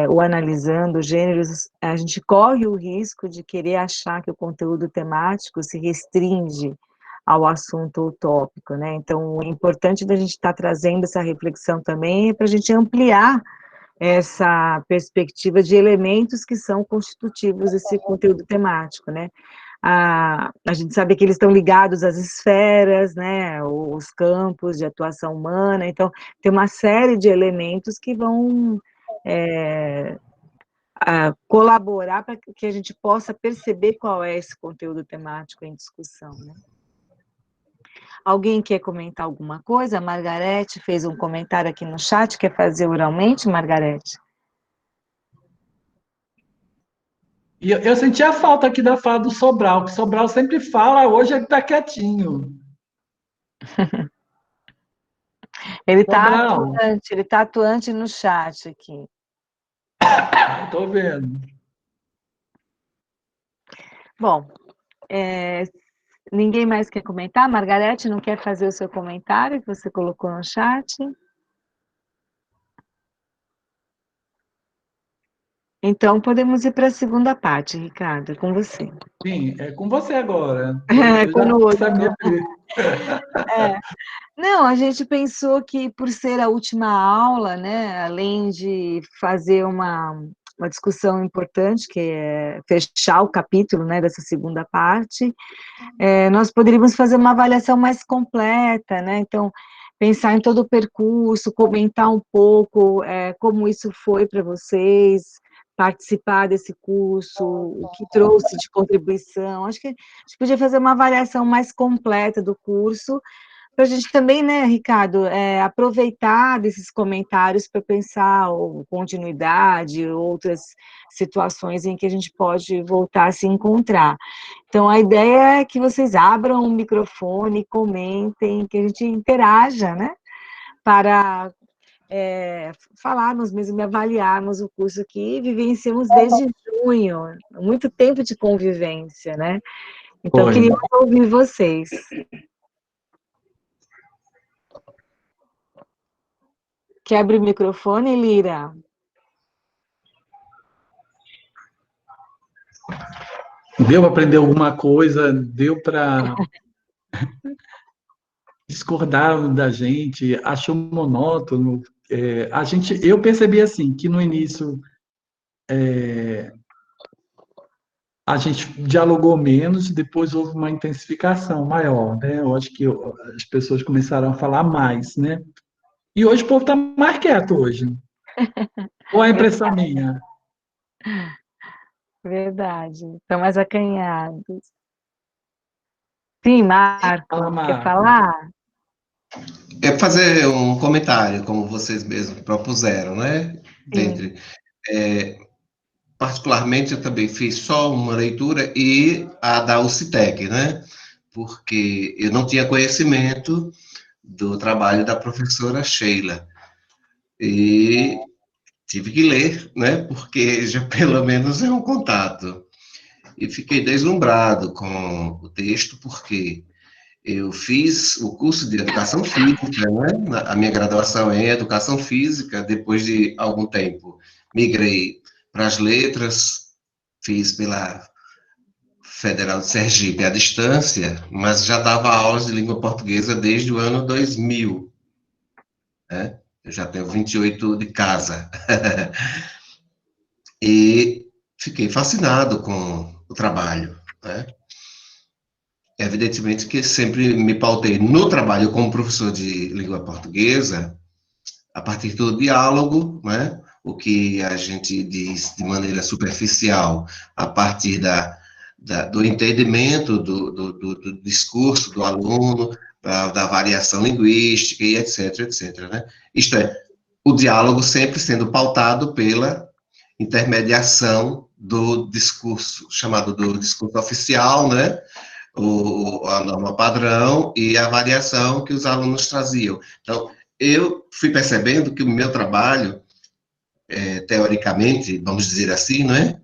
ou analisando gêneros, a gente corre o risco de querer achar que o conteúdo temático se restringe ao assunto ou tópico, né? Então, o importante da gente estar trazendo essa reflexão também é para a gente ampliar essa perspectiva de elementos que são constitutivos desse conteúdo temático, né? A gente sabe que eles estão ligados às esferas, né, os campos de atuação humana, então tem uma série de elementos que vão colaborar para que a gente possa perceber qual é esse conteúdo temático em discussão, né? Alguém quer comentar alguma coisa? A Margarete fez um comentário aqui no chat, quer fazer oralmente, Margarete? E eu senti a falta aqui da fala do Sobral, que Sobral sempre fala, hoje ele está quietinho. Ele Sobral, está atuante no chat aqui. estou vendo. Bom, ninguém mais quer comentar? Margarete, não quer fazer o seu comentário que você colocou no chat? Então, podemos ir para a segunda parte, Ricardo, é com você. Sim, é com você agora. Conosco. Sabia. Não, a gente pensou que por ser a última aula, né, além de fazer uma discussão importante, que é fechar o capítulo, né, dessa segunda parte, nós poderíamos fazer uma avaliação mais completa, né, então, pensar em todo o percurso, comentar um pouco como isso foi para vocês, participar desse curso, o que trouxe de contribuição. Acho que a gente podia fazer uma avaliação mais completa do curso, para a gente também, né, Ricardo, aproveitar desses comentários para pensar ou continuidade, outras situações em que a gente pode voltar a se encontrar. Então, a ideia é que vocês abram o microfone, comentem, que a gente interaja, né, para falarmos mesmo, avaliarmos o curso que vivenciamos desde junho, muito tempo de convivência, né? Então, queria ouvir vocês. Quebre o microfone, Lira. Deu para aprender alguma coisa? Deu para discordar da gente? Achou monótono? Eu percebi assim que no início a gente dialogou menos, depois houve uma intensificação maior, né? Eu acho que as pessoas começaram a falar mais, né? E hoje o povo está mais quieto hoje. Ou é impressão minha? Verdade, estão mais acanhados. Sim, Marco, Fala, quer Marco. falar? É fazer um comentário, como vocês mesmos propuseram, né? Sim. Dentre, particularmente, eu também fiz só uma leitura e a da UCTEC, né? Porque eu não tinha conhecimento do trabalho da professora Sheila. E tive que ler, né? Porque já pelo menos é um contato. E fiquei deslumbrado com o texto, porque eu fiz o curso de Educação Física, né? A minha graduação é em Educação Física, depois de algum tempo migrei para as letras, fiz pela Federal de Sergipe à distância, mas já dava aulas de língua portuguesa desde o ano 2000, né? Eu já tenho 28 de casa. E fiquei fascinado com o trabalho, né? Evidentemente que sempre me pautei no trabalho como professor de língua portuguesa, a partir do diálogo, né? O que a gente diz de maneira superficial, a partir do entendimento do discurso do aluno, da variação linguística e etc, etc, né? Isto é, o diálogo sempre sendo pautado pela intermediação do discurso, chamado do discurso oficial, né? A norma padrão e a variação que os alunos traziam. Então, eu fui percebendo que o meu trabalho, teoricamente, vamos dizer assim, não é?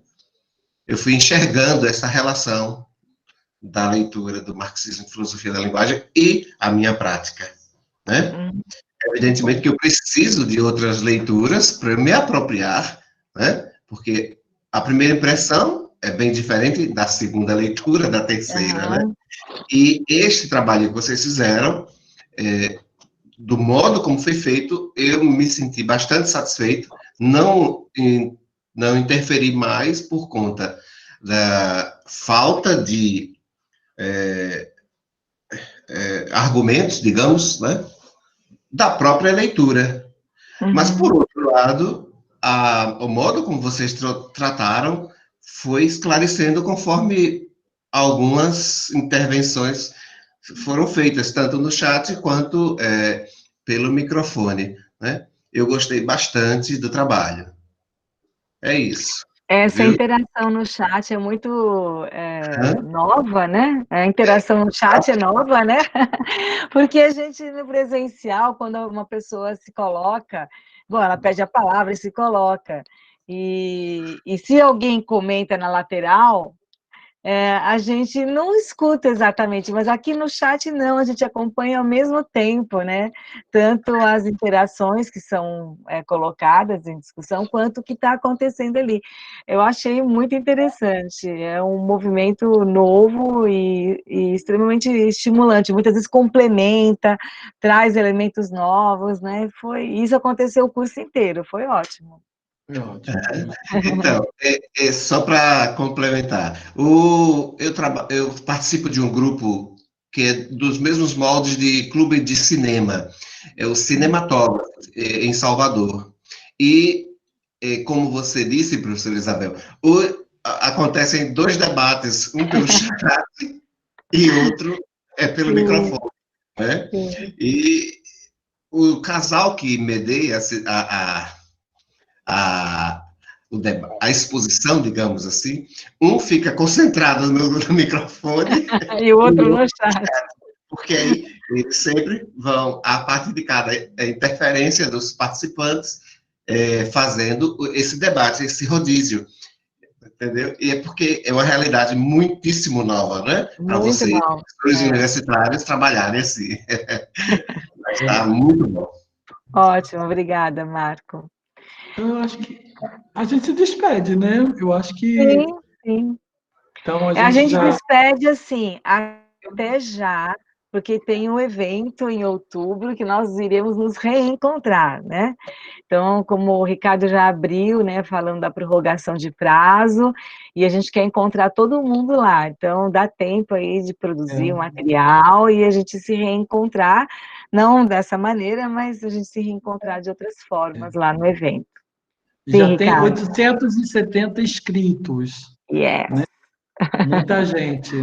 Eu fui enxergando essa relação da leitura do marxismo e filosofia da linguagem e a minha prática, né? Evidentemente que eu preciso de outras leituras para me apropriar, né? Porque a primeira impressão é bem diferente da segunda leitura, da terceira, né? E este trabalho que vocês fizeram, do modo como foi feito, eu me senti bastante satisfeito, não interferi mais por conta da falta de argumentos, digamos, né, da própria leitura. Mas, por outro lado, o modo como vocês trataram foi esclarecendo conforme algumas intervenções foram feitas, tanto no chat quanto pelo microfone, né? Eu gostei bastante do trabalho. É isso. Essa Viu? interação no chat é muito nova, né? A interação no chat é nova, né? Porque a gente, no presencial, quando uma pessoa se coloca, bom, ela pede a palavra e se coloca. E se alguém comenta na lateral, a gente não escuta exatamente, mas aqui no chat não, a gente acompanha ao mesmo tempo, né? Tanto as interações que são colocadas em discussão, quanto o que está acontecendo ali. Eu achei muito interessante, é um movimento novo e extremamente estimulante, muitas vezes complementa, traz elementos novos, né? Isso aconteceu o curso inteiro, foi ótimo. Então, só para complementar, eu participo de um grupo que é dos mesmos moldes de clube de cinema, é o Cinematógrafo, em Salvador. E, como você disse, professora Isabel, acontecem dois debates, um pelo chat e outro pelo microfone, né? E o casal que medeia a exposição, digamos assim, um fica concentrado no microfone e o outro no chat. Porque aí eles sempre vão, a partir de cada interferência dos participantes, fazendo esse debate, esse rodízio, entendeu? E é porque é uma realidade muitíssimo nova, né? Para vocês, os universitários, trabalharem assim. Mas está muito bom. Ótimo, obrigada, Marco. Eu acho que a gente se despede, né? Eu acho que... Sim, sim. Então, a gente despede assim, até já, porque tem um evento em outubro que nós iremos nos reencontrar, né? Então, como o Ricardo já abriu, né, falando da prorrogação de prazo, e a gente quer encontrar todo mundo lá, então dá tempo aí de produzir o material e a gente se reencontrar, não dessa maneira, mas a gente se reencontrar de outras formas lá no evento. Já Sim, tem Ricardo. 870 inscritos. Yes. Né? Muita gente.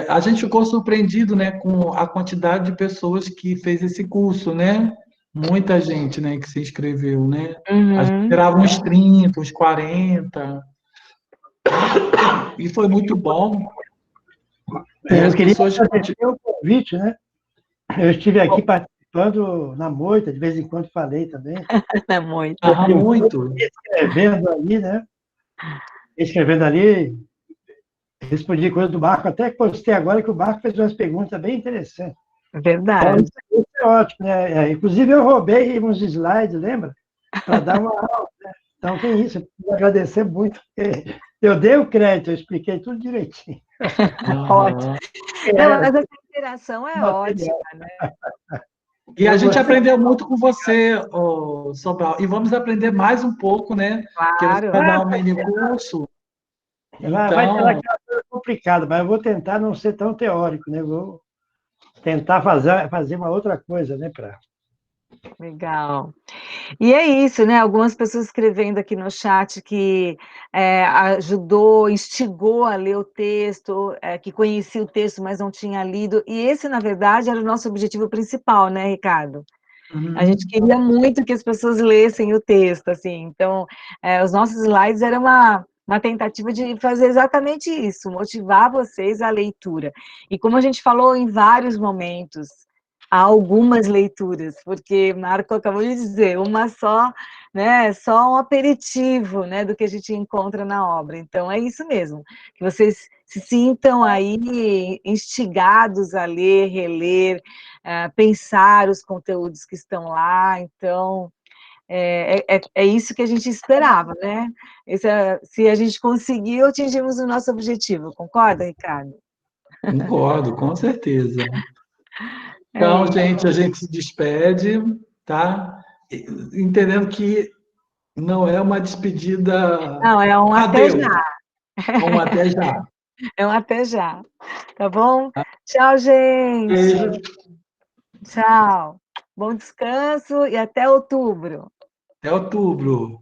a gente ficou surpreendido, né, com a quantidade de pessoas que fez esse curso, né? Muita gente, né, que se inscreveu, né? A gente esperava uns 30, uns 40, e foi muito bom. Eu queria pessoas... agradecer o convite, né? Eu estive aqui participando na moita, de vez em quando falei também. Na moita. Ah, muito. Escrevendo ali, né? Escrevendo ali, respondi coisa do Marco, até postei agora que o Marco fez umas perguntas bem interessantes. Verdade. Então, isso é ótimo, né? Inclusive, eu roubei uns slides, lembra? Para dar uma aula, né? Então, tem isso. Eu preciso agradecer muito, porque eu dei o crédito, eu expliquei tudo direitinho. Ótimo. Não, mas essa interação é ótima, né? E a gente aprendeu muito com você, Sobral. E vamos aprender mais um pouco, né? Porque você Claro. vai dar um mini curso. Vai ter lá aquela coisa complicada, mas eu vou tentar não ser tão teórico, né? Vou tentar fazer uma outra coisa, né? Legal. E é isso, né? Algumas pessoas escrevendo aqui no chat que ajudou, instigou a ler o texto, que conhecia o texto, mas não tinha lido. E esse, na verdade, era o nosso objetivo principal, né, Ricardo? A gente queria muito que as pessoas lessem o texto, assim. Então, os nossos slides eram uma tentativa de fazer exatamente isso, motivar vocês à leitura. E como a gente falou em vários momentos, há algumas leituras, porque Marco acabou de dizer, uma só, né, só um aperitivo, né, do que a gente encontra na obra. Então, é isso mesmo, que vocês se sintam aí instigados a ler, reler, pensar os conteúdos que estão lá. Então, é isso que a gente esperava, né? Se a gente conseguiu, atingimos o nosso objetivo. Concorda, Ricardo? Concordo, com certeza. Então, gente, a gente se despede, tá? Entendendo que não é uma despedida... Não, é um até já. É um até já. É um até já. Tá bom? Tchau, gente. Beijo. Tchau. Bom descanso e até outubro. Até outubro.